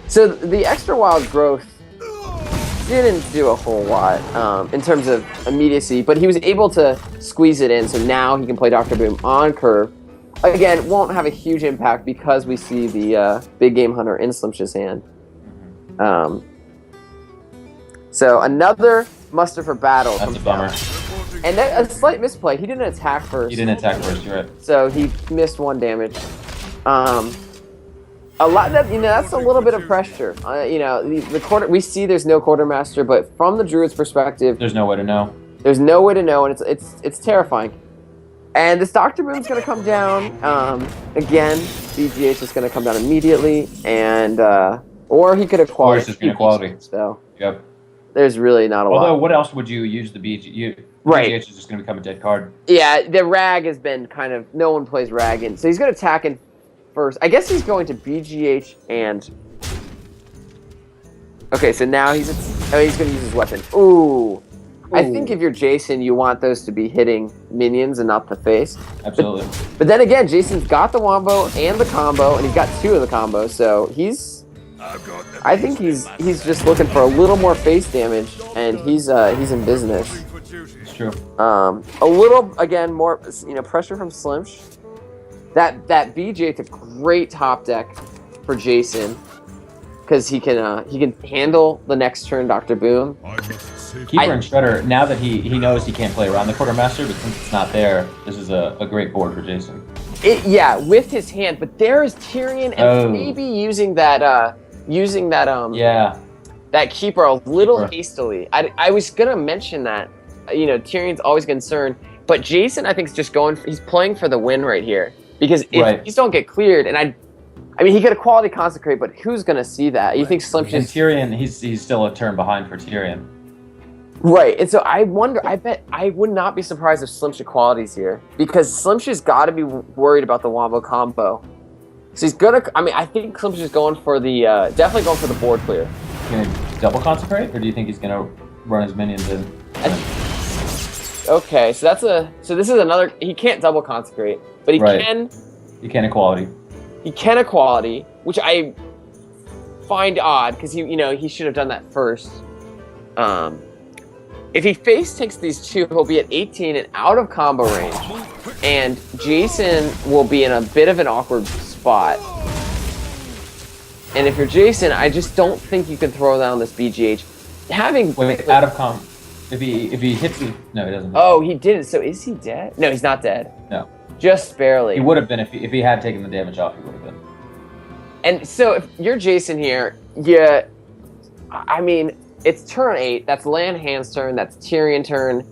[SPEAKER 2] So the extra Wild Growth didn't do a whole lot in terms of immediacy, but he was able to squeeze it in. So now he can play Dr. Boom on curve. Again, won't have a huge impact because we see the Big Game Hunter in Slimsh's hand. So another muster for battle.
[SPEAKER 3] That's a bummer.
[SPEAKER 2] And a slight misplay. He didn't attack first.
[SPEAKER 3] He didn't attack first, you're right.
[SPEAKER 2] So he missed 1 damage. A lot that that's a little bit of pressure. The quarter we see there's no quartermaster, but from the Druid's perspective,
[SPEAKER 3] There's no way to know.
[SPEAKER 2] there's no way to know, and it's terrifying. And this Dr. Boom's gonna come down again. BGH is gonna come down immediately, and or he could acquire.
[SPEAKER 3] Or it's just gonna quality.
[SPEAKER 2] So
[SPEAKER 3] Yep.
[SPEAKER 2] there's really not a
[SPEAKER 3] Although,
[SPEAKER 2] lot.
[SPEAKER 3] what else would you use the BG?
[SPEAKER 2] Right.
[SPEAKER 3] BGH is just going to become a dead card.
[SPEAKER 2] Yeah, the Rag has been kind of no one plays Rag in, so he's gonna attack in first. I guess he's going to BGH and. Okay, so now he's gonna use his weapon. Ooh. I think if you're Jason, you want those to be hitting minions and not the face.
[SPEAKER 3] Absolutely.
[SPEAKER 2] But then again, Jason's got the wombo and the combo, and he's got 2 of the combos, so I think he's just looking for a little more face damage, and he's in business.
[SPEAKER 3] It's true.
[SPEAKER 2] A little again more pressure from Slimsh. That BJ, a great top deck for Jason, because he can handle the next turn Dr. Boom.
[SPEAKER 3] Keeper and Shredder, now that he knows he can't play around the Quartermaster, but since it's not there, this is a great board for Jason.
[SPEAKER 2] Yeah, with his hand, but there is Tyrion, and maybe using that
[SPEAKER 3] Yeah.
[SPEAKER 2] that Keeper a little
[SPEAKER 3] Keeper.
[SPEAKER 2] hastily. I was gonna mention that. Tyrion's always concerned, but Jason I think is just he's playing for the win right here, because if these don't get cleared, and I mean he could quality consecrate, but who's gonna see that? You think Slimsh
[SPEAKER 3] And
[SPEAKER 2] is
[SPEAKER 3] Tyrion, he's still a turn behind for Tyrion.
[SPEAKER 2] right? And so I bet I would not be surprised if Slimsh equality's here, because Slimsh has got to be worried about the wombo combo. So he's gonna. I mean, I think Slimsh is going for the definitely going for the board clear.
[SPEAKER 3] Gonna double consecrate, or do you think he's gonna run his minions in?
[SPEAKER 2] Okay, so this is another. He can't double consecrate, but he can.
[SPEAKER 3] You can equality.
[SPEAKER 2] He can equality, which I find odd because he should have done that first. If he face takes these 2, he'll be at 18 and out of combo range, and Jason will be in a bit of an awkward spot. And if you're Jason, I just don't think you can throw down this BGH.
[SPEAKER 3] Wait, out of comp. If he hits you, no, he doesn't.
[SPEAKER 2] Oh, he didn't. So is he dead? No, he's not dead.
[SPEAKER 3] No.
[SPEAKER 2] Just barely.
[SPEAKER 3] He would have been if he had taken the damage off. He would have been.
[SPEAKER 2] And so if you're Jason here, yeah, I mean, it's turn 8. That's Lanhand's turn. That's Tyrion turn.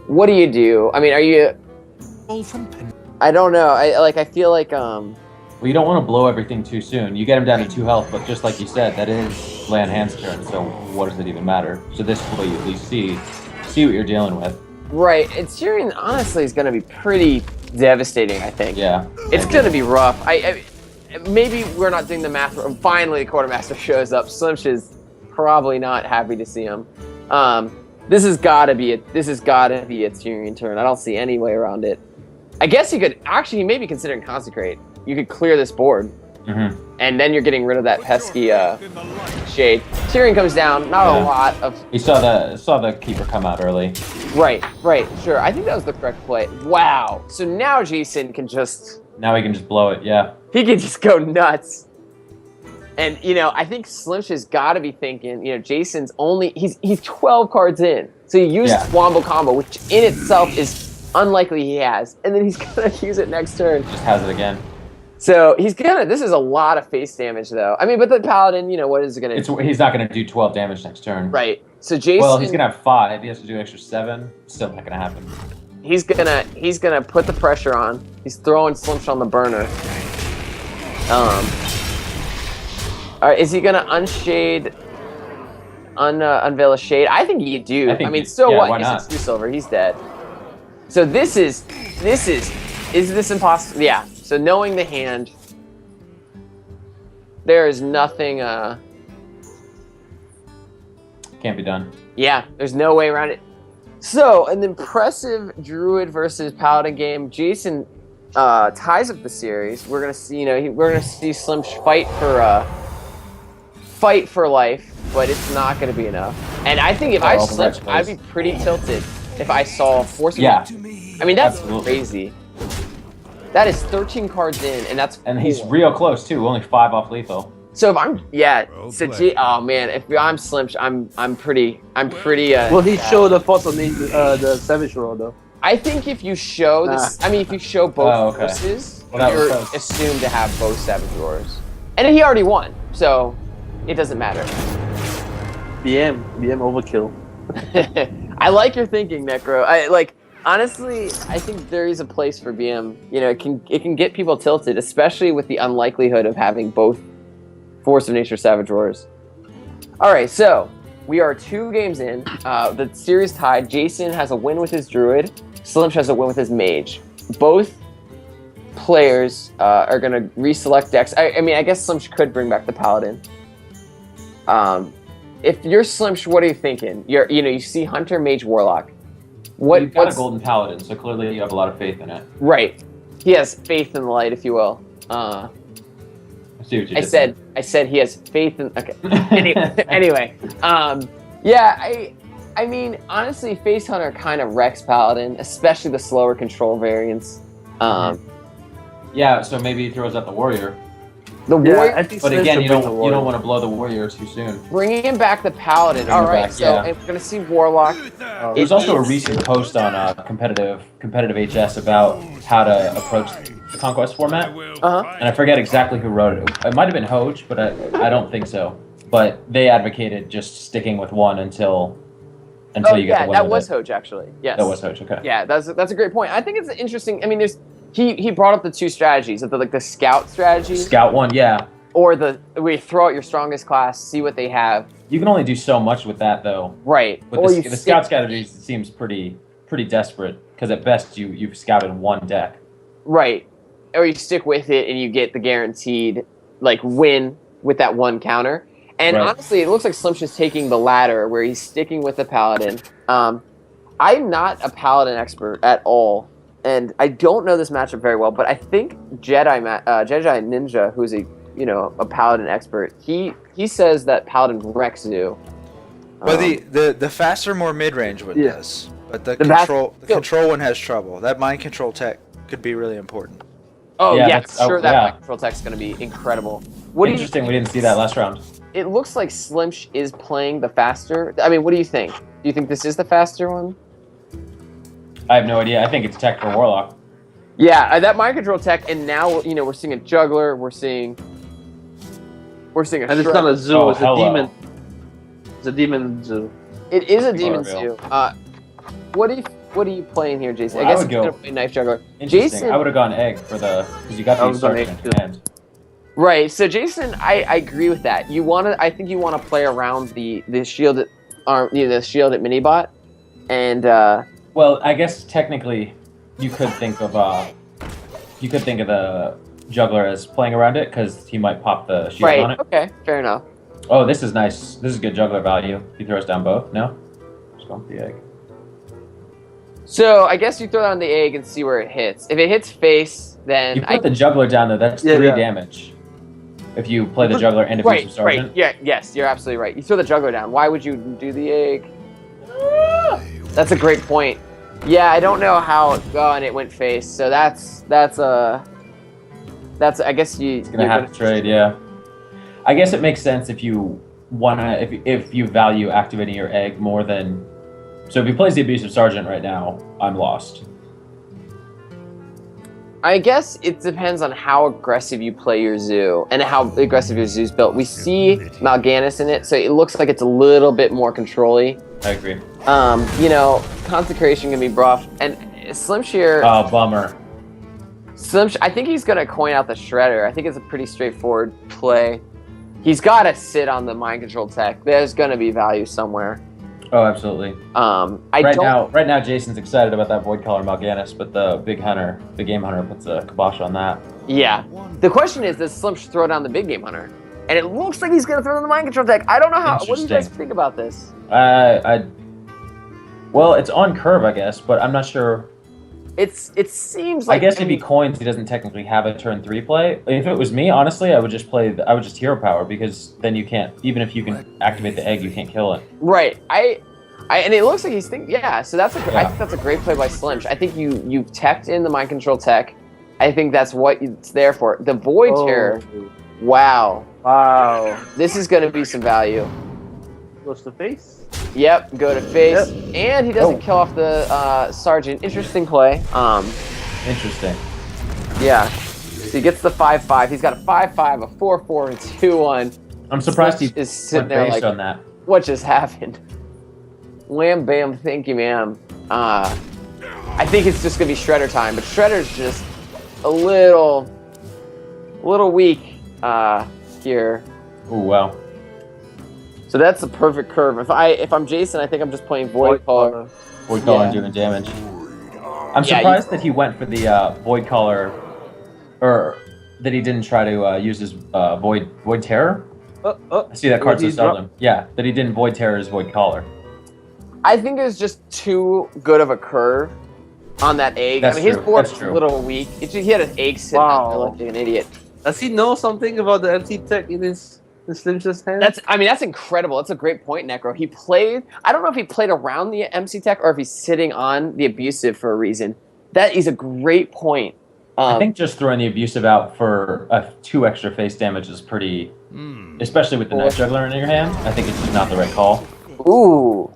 [SPEAKER 2] What do you do? I mean, are you? I don't know. I feel like
[SPEAKER 3] Well, you don't want to blow everything too soon. You get him down to 2 health, but just like you said, that is Lanhand's turn. So what does it even matter? So this way you at least see what you're dealing with.
[SPEAKER 2] Right. And Tyrion honestly is going to be pretty devastating. I think.
[SPEAKER 3] Yeah.
[SPEAKER 2] It's going to be rough. I maybe we're not doing the math. Finally, the quartermaster shows up. Slimsh is probably not happy to see him. This has got to be a Tyrion turn. I don't see any way around it. I guess he may be considering consecrate. You could clear this board, and then you're getting rid of that pesky shade. Tyrion comes down. Not a lot of.
[SPEAKER 3] He saw the keeper come out early.
[SPEAKER 2] Right. Sure. I think that was the correct play. Wow. So now Jason can just.
[SPEAKER 3] Now he can just blow it. Yeah.
[SPEAKER 2] He can just go nuts. And I think Slimsh has got to be thinking. Jason's he's 12 cards in, so he used wombo combo, which in itself is unlikely he has, and then he's gonna use it next turn.
[SPEAKER 3] Just has it again.
[SPEAKER 2] So this is a lot of face damage, though. I mean, but the Paladin, what is it gonna do?
[SPEAKER 3] He's not going to do 12 damage next turn.
[SPEAKER 2] Right. So Jason.
[SPEAKER 3] Well, he's going to have 5. He has to do extra 7. Still not going to happen.
[SPEAKER 2] He's gonna put the pressure on. He's throwing Slimsh on the burner. All right, is he gonna unveil a shade? I think you do. I mean, what?
[SPEAKER 3] Why
[SPEAKER 2] He's
[SPEAKER 3] not?
[SPEAKER 2] 2 silver. He's dead. So is this impossible? Yeah. So knowing the hand, there is nothing.
[SPEAKER 3] Can't be done.
[SPEAKER 2] Yeah, there's no way around it. So an impressive Druid versus Paladin game. Jason ties up the series. We're gonna see. We're gonna see Slimsh fight for life, but it's not gonna be enough. And I think if I Slimsh, I'd be pretty tilted if I saw Force.
[SPEAKER 3] Yeah.
[SPEAKER 2] I mean, that's
[SPEAKER 3] Absolutely.
[SPEAKER 2] crazy. That is 13 cards in, and that's.
[SPEAKER 3] And he's real close too. Only 5 off lethal.
[SPEAKER 2] So if I'm oh man, if I'm Slimsh, I'm pretty.
[SPEAKER 4] Well, he showed the photo in the Savage Roll though.
[SPEAKER 2] I think if you show this, I mean, if you show both forces,
[SPEAKER 3] Well, that
[SPEAKER 2] you're
[SPEAKER 3] was close.
[SPEAKER 2] assumed to have both Savage Roars. And he already won, so it doesn't matter.
[SPEAKER 4] BM overkill.
[SPEAKER 2] I like your thinking, Necro. Honestly, I think there is a place for BM. You know, it can get people tilted, especially with the unlikelihood of having both Force of Nature Savage Roars. All right, so we are 2 games in. The series tied. Jason has a win with his Druid. Slimsh has a win with his Mage. Both players are going to reselect decks. I mean, I guess Slimsh could bring back the Paladin. If you're Slimsh, what are you thinking? You see Hunter, Mage, Warlock.
[SPEAKER 3] You've got a Golden Paladin, so clearly you have a lot of faith in it.
[SPEAKER 2] Right. He has faith in the light, if you will.
[SPEAKER 3] I see what you
[SPEAKER 2] I
[SPEAKER 3] did
[SPEAKER 2] said he has faith in. Okay. Anyway. Yeah. I mean, honestly, Face Hunter kind of wrecks Paladin, especially the slower control variants.
[SPEAKER 3] Yeah, so maybe he throws out the Warrior.
[SPEAKER 2] The Warrior.
[SPEAKER 4] I think
[SPEAKER 3] But
[SPEAKER 4] Slimsh
[SPEAKER 3] again,
[SPEAKER 4] should
[SPEAKER 3] you
[SPEAKER 4] bring
[SPEAKER 3] don't
[SPEAKER 4] the Warrior.
[SPEAKER 3] want to blow the Warrior too soon.
[SPEAKER 2] Bringing back the Paladin.
[SPEAKER 3] Bring
[SPEAKER 2] All
[SPEAKER 3] him
[SPEAKER 2] right.
[SPEAKER 3] back,
[SPEAKER 2] So
[SPEAKER 3] yeah.
[SPEAKER 2] we're gonna see Warlock.
[SPEAKER 3] There's also a recent post on competitive HS about how to approach the Conquest format,
[SPEAKER 2] Uh-huh.
[SPEAKER 3] and I forget exactly who wrote it. It might have been Hoj, but I don't think so. But they advocated just sticking with one until you get the
[SPEAKER 2] Yeah,
[SPEAKER 3] win
[SPEAKER 2] that
[SPEAKER 3] with
[SPEAKER 2] was
[SPEAKER 3] it.
[SPEAKER 2] Hoj actually. Yes.
[SPEAKER 3] That was Hoj. Okay.
[SPEAKER 2] Yeah, that's a great point. I think it's interesting. I mean, he brought up the 2 strategies of the scout strategy
[SPEAKER 3] Scout one, yeah.
[SPEAKER 2] or we throw out your strongest class, see what they have.
[SPEAKER 3] You can only do so much with that though.
[SPEAKER 2] Right.
[SPEAKER 3] With
[SPEAKER 2] Or
[SPEAKER 3] the
[SPEAKER 2] you
[SPEAKER 3] scout
[SPEAKER 2] stick-
[SPEAKER 3] strategy seems pretty desperate because at best you've scouted one deck.
[SPEAKER 2] Right. Or you stick with it and you get the guaranteed win with that one counter. And
[SPEAKER 3] Right.
[SPEAKER 2] honestly, it looks like Slimsh is taking the latter where he's sticking with the Paladin. I'm not a Paladin expert at all, and I don't know this matchup very well, but I think Jedi Ninja, who's a Paladin expert, he says that Paladin wrecks Zoo.
[SPEAKER 1] Well, the faster, more mid-range one
[SPEAKER 4] Yeah.
[SPEAKER 1] does, but the
[SPEAKER 2] so-
[SPEAKER 1] control one has trouble. That mind control tech could be really important.
[SPEAKER 2] Oh
[SPEAKER 3] Yeah,
[SPEAKER 2] yeah,
[SPEAKER 3] that's-
[SPEAKER 2] sure.
[SPEAKER 3] oh,
[SPEAKER 2] That
[SPEAKER 3] yeah.
[SPEAKER 2] mind control tech's going to be incredible. What do you
[SPEAKER 3] Interesting, we didn't see that last round.
[SPEAKER 2] It looks like Slimsh is playing the faster. I mean, what do you think? Do you think this is the faster one?
[SPEAKER 3] I have no idea. I think it's tech for Warlock.
[SPEAKER 2] Yeah, that mind control tech, and now we're seeing a juggler. We're seeing a.
[SPEAKER 4] And it's not a zoo,
[SPEAKER 3] Oh,
[SPEAKER 4] it's a
[SPEAKER 3] hello.
[SPEAKER 4] demon. It's a demon zoo.
[SPEAKER 2] It is a demon
[SPEAKER 3] real.
[SPEAKER 2] zoo. What are you playing here, Jason?
[SPEAKER 3] Well,
[SPEAKER 2] I
[SPEAKER 3] I
[SPEAKER 2] guess
[SPEAKER 3] would
[SPEAKER 2] you're
[SPEAKER 3] go-
[SPEAKER 2] gonna play knife juggler.
[SPEAKER 3] Interesting.
[SPEAKER 2] Jason,
[SPEAKER 3] I would have gone egg for because you got
[SPEAKER 4] I
[SPEAKER 3] the
[SPEAKER 4] would've gone
[SPEAKER 3] Sergeant
[SPEAKER 4] egg,
[SPEAKER 3] in
[SPEAKER 4] too.
[SPEAKER 3] hand.
[SPEAKER 2] right? So Jason, I agree with that. I think you want to play around the shielded arm, the shielded minibot, and
[SPEAKER 3] Well, I guess technically you could think of the juggler as playing around it because he might pop the shield
[SPEAKER 2] right.
[SPEAKER 3] on it.
[SPEAKER 2] Okay, fair enough.
[SPEAKER 3] Oh, this is nice. This is good juggler value. He throws down both. No, just going for the egg.
[SPEAKER 2] So I guess you throw down the egg and see where it hits. If it hits face, then
[SPEAKER 3] You put the juggler down though. That's
[SPEAKER 4] Yeah,
[SPEAKER 3] 3
[SPEAKER 4] yeah.
[SPEAKER 3] damage. If you play the juggler and
[SPEAKER 2] right,
[SPEAKER 3] Efusive Sergeant.
[SPEAKER 2] right. Yeah, yes, you're absolutely right. You throw the juggler down. Why would you do the egg? That's a great point. Yeah, I don't know how. Oh, and it went face. So that's. I guess
[SPEAKER 3] He's gonna have to trade. Yeah. I guess it makes sense if you if you value activating your egg more than. So if he plays the Abusive Sergeant right now, I'm lost.
[SPEAKER 2] I guess it depends on how aggressive you play your zoo and how aggressive your zoo's built. We see Mal'Ganis in it, so it looks like it's a little bit more control-y.
[SPEAKER 3] I agree.
[SPEAKER 2] Consecration can be rough, and Slim Shear.
[SPEAKER 3] Oh, bummer.
[SPEAKER 2] I think he's gonna coin out the Shredder. I think it's a pretty straightforward play. He's got to sit on the mind control tech. There's gonna be value somewhere.
[SPEAKER 3] Oh, absolutely. Right now, Jason's excited about that Void Caller Mal'Ganis, but the big game hunter, puts a kibosh on that.
[SPEAKER 2] Yeah. The question is, does Slim throw down the big game hunter? And it looks like he's gonna throw down the mind control tech. I don't know how. What do you guys
[SPEAKER 3] Interesting.
[SPEAKER 2] think about this?
[SPEAKER 3] Well, it's on curve, I guess, but I'm not sure.
[SPEAKER 2] It seems
[SPEAKER 3] I
[SPEAKER 2] like.
[SPEAKER 3] guess if he coins, he doesn't technically have a turn 3 play. If it was me, honestly, I would just hero power because then you can't, even if you can activate the egg, you can't kill it.
[SPEAKER 2] Right. And it looks like he's thinking. Yeah. So I
[SPEAKER 3] Yeah.
[SPEAKER 2] think that's a great play by Slimsh. I think you've teched in the mind control tech. I think that's what it's there for. The Void Terror. Wow.
[SPEAKER 4] Wow.
[SPEAKER 2] This is gonna be some value.
[SPEAKER 4] Goes to face.
[SPEAKER 2] Yep, go to face,
[SPEAKER 4] Yep.
[SPEAKER 2] and he doesn't
[SPEAKER 3] Oh.
[SPEAKER 2] kill off the sergeant. Interesting play.
[SPEAKER 3] Interesting.
[SPEAKER 2] Yeah. So he gets the 5/5. He's got a 5/5, a 4/4, and 2/1.
[SPEAKER 3] I'm surprised he
[SPEAKER 2] is sitting
[SPEAKER 3] went
[SPEAKER 2] there
[SPEAKER 3] based
[SPEAKER 2] like,
[SPEAKER 3] on that.
[SPEAKER 2] what just happened? Wham bam, thank you, ma'am. I think it's just gonna be Shredder time, but Shredder's just a little weak here.
[SPEAKER 3] Oh wow.
[SPEAKER 2] So that's the perfect curve. If I'm Jason, I think I'm just playing Void Caller.
[SPEAKER 3] Void Caller
[SPEAKER 2] Yeah.
[SPEAKER 3] doing damage. I'm
[SPEAKER 2] Yeah,
[SPEAKER 3] surprised that he went for the Void Caller, or that he didn't try to use his Void Terror. I see that card so seldom. Yeah, that he didn't Void Terror his Void Caller.
[SPEAKER 2] I think it was just too good of a curve on that egg.
[SPEAKER 3] That's
[SPEAKER 2] I mean, his
[SPEAKER 3] true.
[SPEAKER 2] board's
[SPEAKER 3] That's
[SPEAKER 2] a
[SPEAKER 3] true.
[SPEAKER 2] little weak. He had an egg sitting out there
[SPEAKER 4] Wow.
[SPEAKER 2] like an idiot.
[SPEAKER 4] Does he know something about the MC tech in his Slim's hand?
[SPEAKER 2] That's incredible. That's a great point, Necro. He played. I don't know if he played around the MC Tech or if he's sitting on the abusive for a reason. That is a great point.
[SPEAKER 3] I think just throwing the abusive out for 2 extra face damage is pretty, especially with the Night Juggler in your hand. I think it's just not the right call.
[SPEAKER 2] Ooh.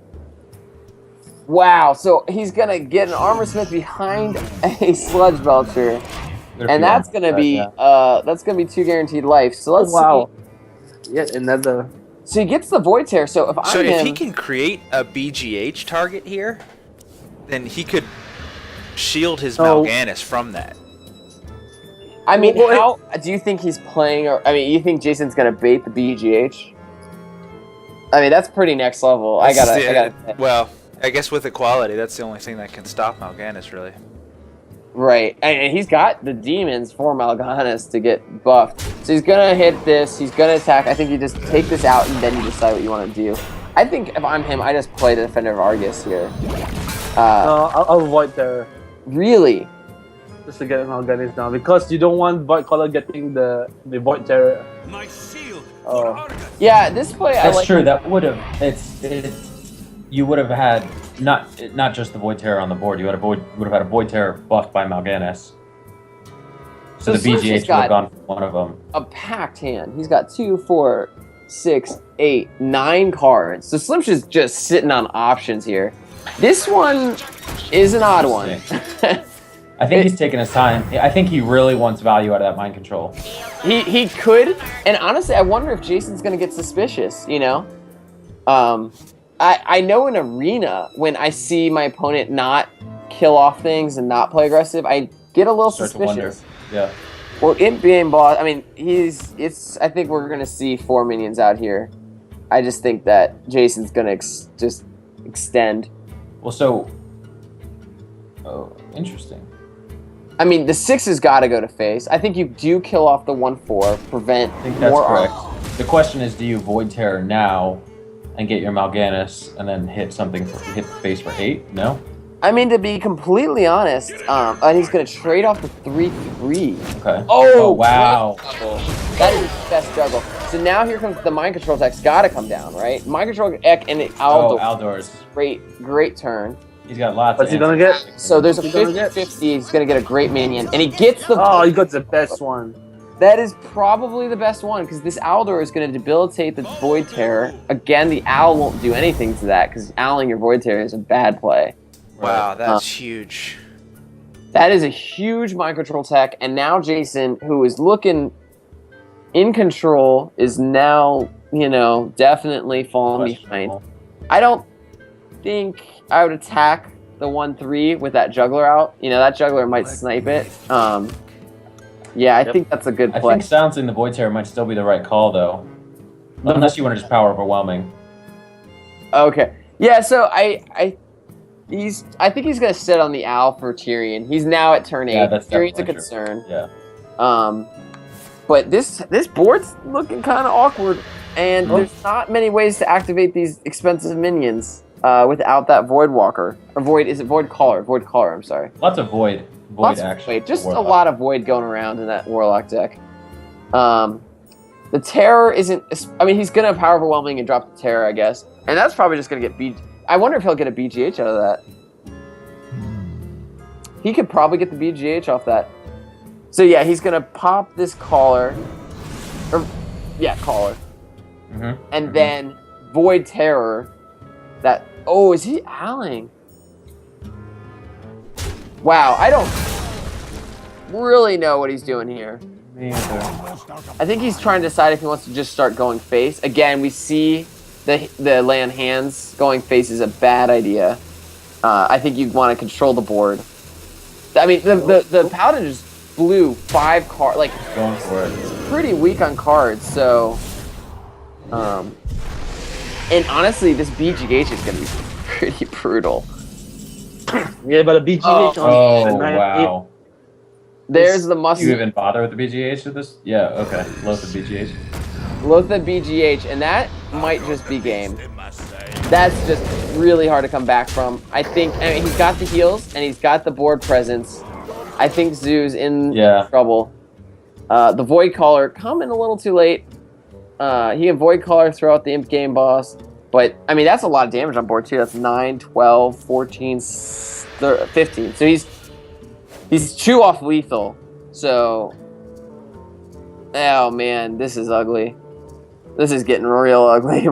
[SPEAKER 2] Wow. So he's gonna get an Armor Smith behind a Sludge Belcher, and that's gonna be 2 guaranteed life. So let's
[SPEAKER 4] wow.
[SPEAKER 2] see.
[SPEAKER 4] Yet another.
[SPEAKER 2] So he gets the Void Tear. So if
[SPEAKER 1] So
[SPEAKER 2] I'm
[SPEAKER 1] if
[SPEAKER 2] him,
[SPEAKER 1] he can create a BGH target here, then he could shield his
[SPEAKER 4] Oh.
[SPEAKER 1] Mal'Ganis from that.
[SPEAKER 2] I mean,
[SPEAKER 4] Well,
[SPEAKER 2] how do you think he's playing? Or I mean, you think Jason's gonna bait the BGH? I mean, that's pretty next level. I gotta.
[SPEAKER 1] Well, I guess with equality, that's the only thing that can stop Mal'Ganis, really.
[SPEAKER 2] Right, and he's got the demons for Mal'Ganis to get buffed. So he's gonna hit this. He's gonna attack. I think you just take this out and then you decide what you want to do. I think if I'm him, I just play the Defender of Argus here.
[SPEAKER 4] No, I'll avoid Terror.
[SPEAKER 2] Really?
[SPEAKER 4] Just to get an Mal'Ganis now. Because you don't want Void Caller getting the Void Terror.
[SPEAKER 6] My shield.
[SPEAKER 4] Oh.
[SPEAKER 2] Yeah, this play I
[SPEAKER 3] That's
[SPEAKER 2] like.
[SPEAKER 3] true. That would have you would have had not just the Void Terror on the board. You would have had a Void Terror buffed by Mal'Ganis. So the
[SPEAKER 2] Slim's
[SPEAKER 3] BGH
[SPEAKER 2] just
[SPEAKER 3] would
[SPEAKER 2] got
[SPEAKER 3] have gone for one of them.
[SPEAKER 2] a packed hand. He's got 2, 4, 6, 8, 9 cards. So Slim's just sitting on options here. This one is an odd one.
[SPEAKER 3] I think he's taking his time. I think he really wants value out of that mind control.
[SPEAKER 2] He could, and honestly, I wonder if Jason's gonna get suspicious. You know, I know in Arena when I see my opponent not kill off things and not play aggressive, I get a little
[SPEAKER 3] Start to wonder.
[SPEAKER 2] suspicious.
[SPEAKER 3] Yeah.
[SPEAKER 2] Well, Imp being boss, I mean, I think we're gonna see 4 minions out here. I just think that Jason's gonna just extend.
[SPEAKER 3] Well, so. Oh, interesting.
[SPEAKER 2] I mean, the 6 has got to go to face. I think you do kill off the 1/4, prevent
[SPEAKER 3] I think that's
[SPEAKER 2] more
[SPEAKER 3] correct.
[SPEAKER 2] armor.
[SPEAKER 3] The question is, do you Void Terror now and get your Mal'Ganis and then hit hit the face for 8? No?
[SPEAKER 2] I mean, to be completely honest, and he's gonna trade off the 3/3.
[SPEAKER 3] Okay.
[SPEAKER 2] Oh,
[SPEAKER 3] wow.
[SPEAKER 2] That is his best juggle. So now here comes the mind control tech's gotta come down, right? Mind control Ek and Aldor.
[SPEAKER 3] Aldor's.
[SPEAKER 2] Great turn.
[SPEAKER 3] He's got lots
[SPEAKER 4] What's
[SPEAKER 3] of
[SPEAKER 4] he gonna
[SPEAKER 3] answers.
[SPEAKER 4] get?
[SPEAKER 2] So there's a
[SPEAKER 4] What's he gonna get?
[SPEAKER 2] 50-50. He's gonna get a great minion, and he gets the.
[SPEAKER 4] Oh, you got the best one.
[SPEAKER 2] That is probably the best one because this Aldor is gonna debilitate the Void Terror. Again, the Owl won't do anything to that because owling your Void Terror is a bad play.
[SPEAKER 1] Wow, that's huge.
[SPEAKER 2] That is a huge mind control tech, and now Jason, who is looking in control, is now, definitely falling behind. I don't think I would attack the 1/3 with that juggler out. That juggler might snipe it. Yeah, I think that's a good
[SPEAKER 3] I
[SPEAKER 2] play.
[SPEAKER 3] think silencing the Void Terror might still be the right call, though. Unless you want to just power overwhelming.
[SPEAKER 2] Okay. Yeah, so I think he's gonna sit on the owl for Tyrion. He's now at turn 8.
[SPEAKER 3] Yeah, that's
[SPEAKER 2] Tyrion's a
[SPEAKER 3] definitely
[SPEAKER 2] concern.
[SPEAKER 3] Yeah.
[SPEAKER 2] But this board's looking kind of awkward, and there's not many ways to activate these expensive minions without that Void Walker or Void. Is it Void Caller? Void Caller. I'm sorry.
[SPEAKER 3] Lots of Void
[SPEAKER 2] Lots of
[SPEAKER 3] action.
[SPEAKER 2] Void. Just a
[SPEAKER 3] Warlock.
[SPEAKER 2] lot of Void going around in that Warlock deck. The Terror isn't. I mean, he's gonna power overwhelming and drop the Terror, I guess, and that's probably just gonna get beat. I wonder if he'll get a BGH out of that. He could probably get the BGH off that. So yeah, he's gonna pop this Caller. Caller.
[SPEAKER 3] Mhm.
[SPEAKER 2] And then Void Terror. Is he owling? Wow, I don't. really know what he's doing here.
[SPEAKER 3] Me either.
[SPEAKER 2] I think he's trying to decide if he wants to just start going face. Again, we see the land hands. Going face is a bad idea. I think you want to control the board. I mean, the Paladin just blew 5 cards. Like,
[SPEAKER 3] Going for it.
[SPEAKER 2] pretty weak on cards, so... and honestly, this BGH is going to be pretty brutal.
[SPEAKER 4] Yeah, but a BGH
[SPEAKER 3] Oh,
[SPEAKER 4] on the 9-8.
[SPEAKER 3] wow.
[SPEAKER 2] There's the
[SPEAKER 3] Do
[SPEAKER 2] must
[SPEAKER 3] you even bother with the BGH with this? Yeah, okay. Love the BGH.
[SPEAKER 2] load the BGH, and that might just be game. That's just really hard to come back from. I mean, he's got the heals, and he's got the board presence. I think Zoo's in
[SPEAKER 3] Yeah.
[SPEAKER 2] trouble. The Void Caller coming a little too late. He can Void Caller throw out the Imp Game Boss. But, I mean, that's a lot of damage on board, too. That's 9, 12, 14, 15. So he's 2 off lethal. So, oh, man, this is ugly. This is getting real ugly.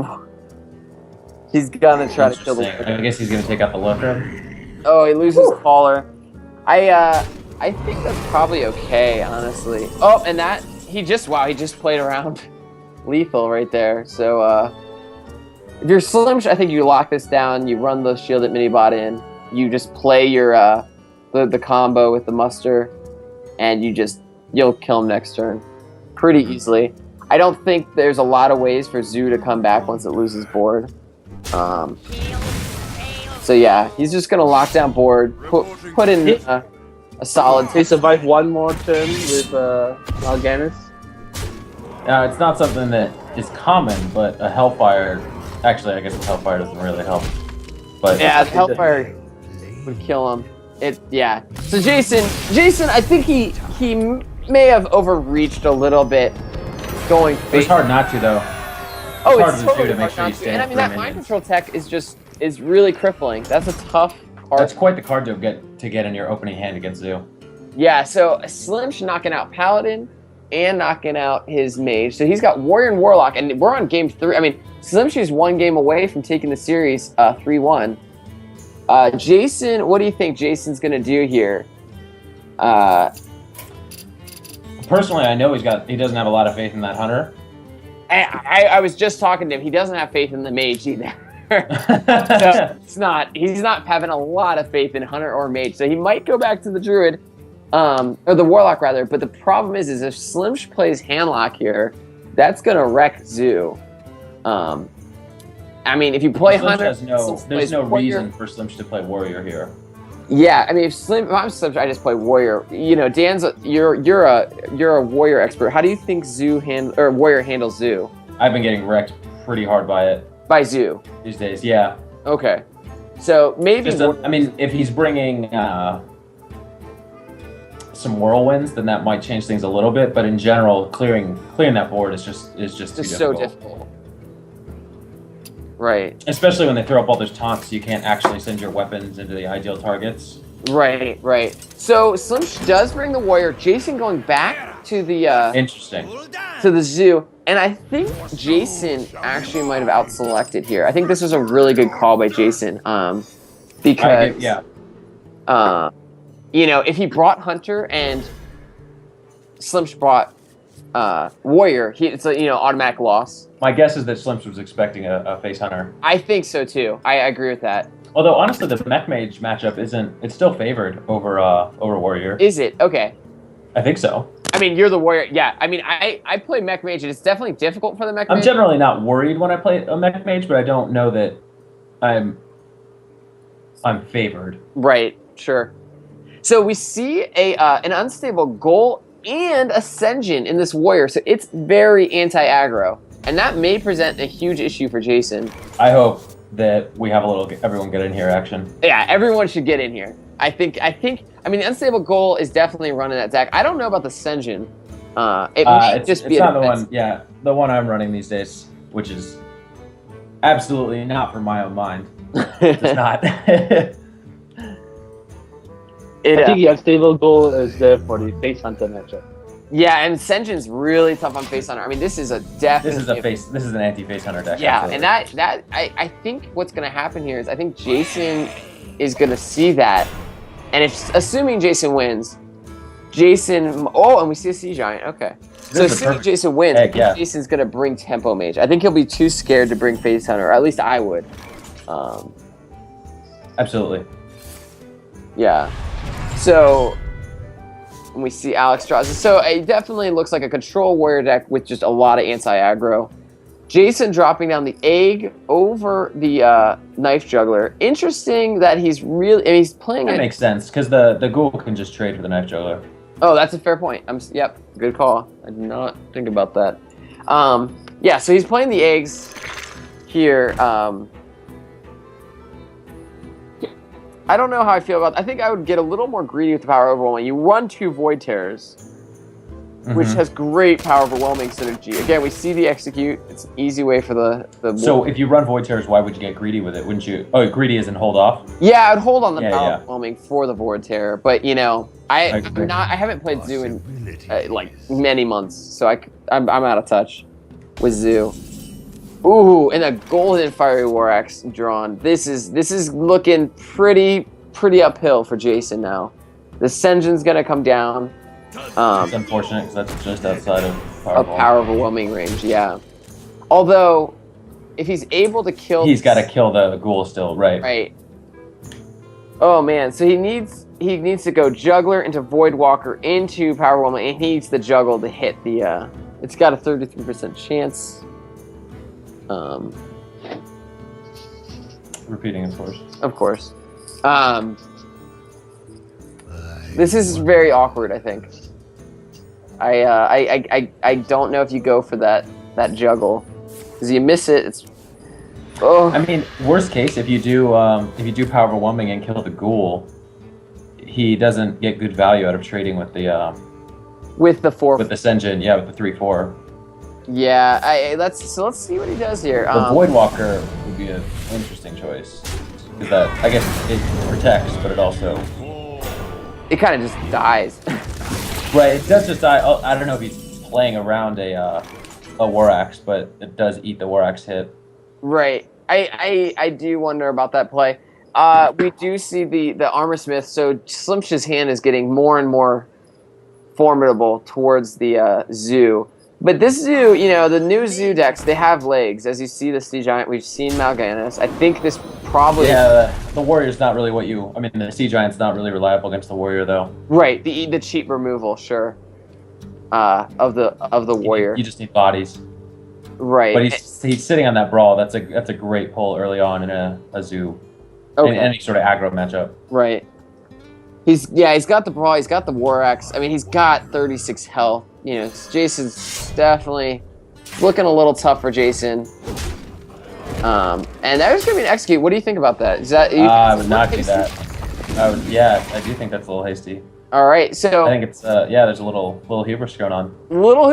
[SPEAKER 2] He's gonna try to kill the...
[SPEAKER 3] Interesting. I guess he's gonna take out the looker.
[SPEAKER 2] Oh, he loses Caller. I think that's probably okay, honestly. Oh, and that... he just played around lethal right there. So, if you're Slim, I think you lock this down, you run the Shielded Minibot in, you just play your, the combo with the Muster, and you'll kill him next turn. Pretty easily. I don't think there's a lot of ways for Zoo to come back once it loses board. So yeah, he's just gonna lock down board, put in a solid...
[SPEAKER 4] He survived one more turn with Mal'Ganis.
[SPEAKER 3] It's not something that is common, but a Hellfire... Actually, I guess the Hellfire doesn't really help. But
[SPEAKER 2] Yeah, the Hellfire would kill him. Yeah. So Jason, I think he may have overreached a little bit going
[SPEAKER 3] it's
[SPEAKER 2] face.
[SPEAKER 3] hard not to, though.
[SPEAKER 2] Oh,
[SPEAKER 3] hard
[SPEAKER 2] it's
[SPEAKER 3] to
[SPEAKER 2] totally
[SPEAKER 3] do to make
[SPEAKER 2] hard
[SPEAKER 3] sure
[SPEAKER 2] not
[SPEAKER 3] you
[SPEAKER 2] to.
[SPEAKER 3] stand
[SPEAKER 2] And I mean,
[SPEAKER 3] for
[SPEAKER 2] that
[SPEAKER 3] minions.
[SPEAKER 2] mind control tech is really crippling. That's a tough card.
[SPEAKER 3] That's quite the card to get in your opening hand against Zoo.
[SPEAKER 2] Yeah, so Slim's knocking out Paladin and knocking out his Mage. So he's got Warrior and Warlock, and we're on game 3. I mean, Slimshy's 1 game away from taking the series 3-1. Jason, what do you think Jason's going to do here?
[SPEAKER 3] Personally, I know he doesn't have a lot of faith in that Hunter.
[SPEAKER 2] I was just talking to him. He doesn't have faith in the Mage either. So he's not having a lot of faith in Hunter or Mage. So he might go back to the Druid, or the Warlock rather. But the problem is if Slimsh plays Handlock here, that's gonna wreck Zoo. I mean, if you play
[SPEAKER 3] Slimsh
[SPEAKER 2] Hunter,
[SPEAKER 3] has
[SPEAKER 2] Slimsh
[SPEAKER 3] there's
[SPEAKER 2] plays
[SPEAKER 3] no
[SPEAKER 2] Warrior.
[SPEAKER 3] reason for Slimsh to play Warrior here.
[SPEAKER 2] Yeah, I mean, if I'm Slimsh, I just play Warrior. You know, Dan's you're a Warrior expert. How do you think Warrior handles Zoo?
[SPEAKER 3] I've been getting wrecked pretty hard by it
[SPEAKER 2] By Zoo.
[SPEAKER 3] these days. Yeah.
[SPEAKER 2] Okay. So maybe
[SPEAKER 3] I mean, if he's bringing some whirlwinds, then that might change things a little bit. But in general, clearing that board is just too
[SPEAKER 2] so difficult. Right.
[SPEAKER 3] Especially when they throw up all those taunts, you can't actually send your weapons into the ideal targets.
[SPEAKER 2] Right. So Slimsh does bring the Warrior. Jason going back to the
[SPEAKER 3] Interesting.
[SPEAKER 2] to the Zoo, and I think Jason actually might have out-selected here. I think this was a really good call by Jason, because you know, if he brought Hunter and Slimsh brought Warrior, it's a automatic loss.
[SPEAKER 3] My guess is that Slimsh was expecting a face hunter.
[SPEAKER 2] I think so too. I agree with that.
[SPEAKER 3] Although honestly, the Mech Mage matchup it's still favored over Warrior.
[SPEAKER 2] Is it? Okay.
[SPEAKER 3] I think so.
[SPEAKER 2] I mean, you're the Warrior. Yeah. I mean, I play Mech Mage, and it's definitely difficult for the Mech
[SPEAKER 3] I'm
[SPEAKER 2] Mage.
[SPEAKER 3] generally not worried when I play a Mech Mage, but I don't know that I'm favored.
[SPEAKER 2] Right. Sure. So we see an unstable goal and Ascension in this Warrior, so it's very anti-aggro, and that may present a huge issue for Jason.
[SPEAKER 3] I hope that we have a little everyone get in here action.
[SPEAKER 2] Yeah, everyone should get in here. I mean, the unstable goal is definitely running that deck. I don't know about the Ascension. It might just be
[SPEAKER 3] it's
[SPEAKER 2] a
[SPEAKER 3] not the
[SPEAKER 2] defense.
[SPEAKER 3] one. Yeah, the one I'm running these days, which is absolutely not for my own mind. It's not.
[SPEAKER 4] I think the unstable goal is there for the face hunter matchup.
[SPEAKER 2] Yeah, and Ascension's really tough on Face Hunter. I mean, this is a definitely
[SPEAKER 3] This is an anti-face hunter deck.
[SPEAKER 2] Yeah,
[SPEAKER 3] absolutely.
[SPEAKER 2] and that I think what's going to happen here is I think Jason is going to see that, and if assuming Jason wins, Jason. Oh, and we see a Sea Giant. Okay. So
[SPEAKER 3] This is
[SPEAKER 2] assuming
[SPEAKER 3] perfect
[SPEAKER 2] Jason wins,
[SPEAKER 3] egg,
[SPEAKER 2] I think
[SPEAKER 3] yeah.
[SPEAKER 2] Jason's gonna bring Tempo Mage. I think he'll be too scared to bring Face Hunter, or at least I would.
[SPEAKER 3] Absolutely.
[SPEAKER 2] Yeah. So we see Alex draws. So it definitely looks like a control warrior deck with just a lot of anti-aggro. Jason dropping down the egg over the knife juggler. Interesting that he's he's playing
[SPEAKER 3] That
[SPEAKER 2] it.
[SPEAKER 3] makes sense because the ghoul can just trade for the knife juggler.
[SPEAKER 2] Oh, that's a fair point. Yep, good call. I did not think about that. Yeah, so he's playing the eggs here. I don't know how I feel about. I think I would get a little more greedy with the power overwhelming. You run 2 Void Terrors, which
[SPEAKER 3] Mhm.
[SPEAKER 2] has great power overwhelming synergy. Again, we see the execute. It's an easy way for the.
[SPEAKER 3] So if you run Void Terrors, why would you get greedy with it? Wouldn't you? Oh, greedy isn't hold off.
[SPEAKER 2] Yeah, I'd hold on the
[SPEAKER 3] Yeah,
[SPEAKER 2] power
[SPEAKER 3] yeah.
[SPEAKER 2] overwhelming for the Void Terror, but I
[SPEAKER 3] agree.
[SPEAKER 2] haven't played Zoo in like many months, so I'm out of touch with Zoo. Ooh, and a golden fiery war axe drawn. This is looking pretty uphill for Jason now. The Senjin's gonna come down.
[SPEAKER 3] It's unfortunate because that's just outside of
[SPEAKER 2] A
[SPEAKER 3] Powerball.
[SPEAKER 2] power overwhelming range, yeah. Although, if he's able to kill,
[SPEAKER 3] He's got to kill the ghoul still, right?
[SPEAKER 2] right. Oh man, so he needs to go juggler into Void Walker into power overwhelming, and he needs the juggle to hit the. It's got a 33% chance.
[SPEAKER 3] Repeating, of course.
[SPEAKER 2] Of course. This is very awkward, I think. I don't know if you go for that juggle, because you miss it. It's
[SPEAKER 3] I mean, worst case, if you do power overwhelming and kill the ghoul, he doesn't get good value out of trading with the
[SPEAKER 2] with the 4.
[SPEAKER 3] with the Senjin, yeah, with the 3/4.
[SPEAKER 2] Yeah, let's see what he does here.
[SPEAKER 3] The Void Walker would be an interesting choice because that I guess it protects, but it also
[SPEAKER 2] It kind of just dies.
[SPEAKER 3] right. It does just die. Oh, I don't know if he's playing around a War Axe, but it does eat the War Axe hit.
[SPEAKER 2] Right. I do wonder about that play. We do see the Armor Smith, so Slimsh's hand is getting more and more formidable towards the Zoo. But this Zoo, the new Zoo decks, they have legs. As you see the Sea Giant, we've seen Mal'Ganis. I think this probably...
[SPEAKER 3] Yeah, the Warrior's not really the Sea Giant's not really reliable against the Warrior, though.
[SPEAKER 2] Right, the cheap removal, sure, of the Warrior.
[SPEAKER 3] You just need bodies.
[SPEAKER 2] Right.
[SPEAKER 3] But he's sitting on that Brawl. That's a great pull early on in a Zoo.
[SPEAKER 2] Okay.
[SPEAKER 3] In any sort of aggro matchup.
[SPEAKER 2] Right. He's got the Brawl, he's got the War Axe. I mean, he's got 36 health. Jason's definitely looking a little tough for Jason. And that was going to be an execute. What do you think about that? Is that
[SPEAKER 3] I would not do that. Yeah, I do think that's a little hasty.
[SPEAKER 2] All right, so
[SPEAKER 3] I think it's there's a little hubris going on.
[SPEAKER 2] little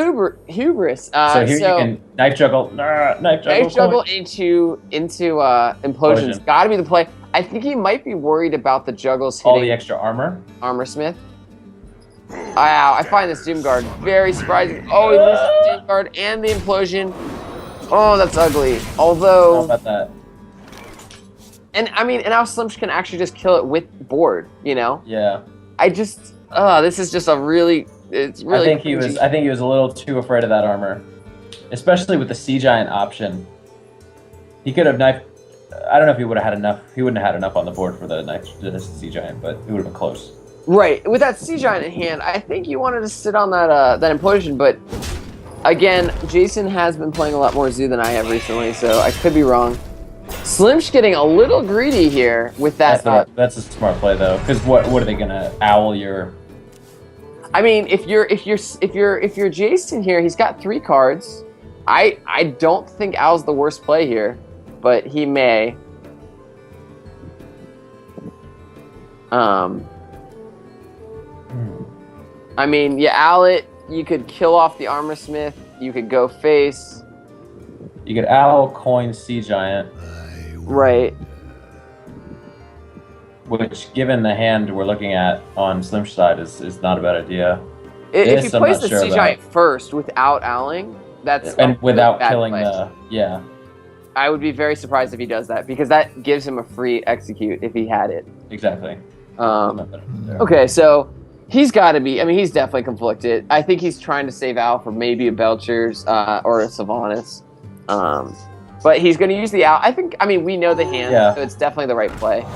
[SPEAKER 2] hubris.
[SPEAKER 3] So here you can knife juggle, knife
[SPEAKER 2] juggle into implosion's
[SPEAKER 3] Implosion.
[SPEAKER 2] got to be the play. I think he might be worried about the juggles hitting
[SPEAKER 3] all the extra armor.
[SPEAKER 2] Armor Smith. Wow, I find this Doom Guard very surprising. Oh, he missed the Doom Guard and the implosion. Oh, that's ugly.
[SPEAKER 3] How
[SPEAKER 2] Although,
[SPEAKER 3] about that?
[SPEAKER 2] and now Slimsh can actually just kill it with board.
[SPEAKER 3] Yeah.
[SPEAKER 2] This is just it's really.
[SPEAKER 3] I think he was a little too afraid of that armor, especially with the Sea Giant option. He could have knifed. I don't know if he would have had enough. He wouldn't have had enough on the board for the Sea Giant, but it would have been close.
[SPEAKER 2] Right, with that Sea Giant in hand, I think you wanted to sit on that implosion, but again, Jason has been playing a lot more Zoo than I have recently, so I could be wrong. Slimsh getting a little greedy here with that.
[SPEAKER 3] That's a smart play though, because what are they gonna owl your?
[SPEAKER 2] I mean, if you're Jason here, he's got 3 cards. I don't think Owl's the worst play here, but he may. I mean, you owl it. You could kill off the Armor Smith. You could go face.
[SPEAKER 3] You could owl coin Sea Giant,
[SPEAKER 2] Right.
[SPEAKER 3] which, given the hand we're looking at on Slim's side, is not a bad idea.
[SPEAKER 2] If
[SPEAKER 3] This
[SPEAKER 2] he
[SPEAKER 3] I'm
[SPEAKER 2] plays
[SPEAKER 3] not
[SPEAKER 2] the
[SPEAKER 3] sure
[SPEAKER 2] Sea
[SPEAKER 3] about.
[SPEAKER 2] Giant first without owling, that's a
[SPEAKER 3] And without
[SPEAKER 2] bad
[SPEAKER 3] killing
[SPEAKER 2] play. I would be very surprised if he does that because that gives him a free execute if he had it.
[SPEAKER 3] exactly.
[SPEAKER 2] Okay, so He's got to be. I mean, he's definitely conflicted. I think he's trying to save Al for maybe a Belcher's or a Sylvanas. But he's going to use the Al. I mean, we know the hand,
[SPEAKER 3] Yeah.
[SPEAKER 2] so it's definitely the right play.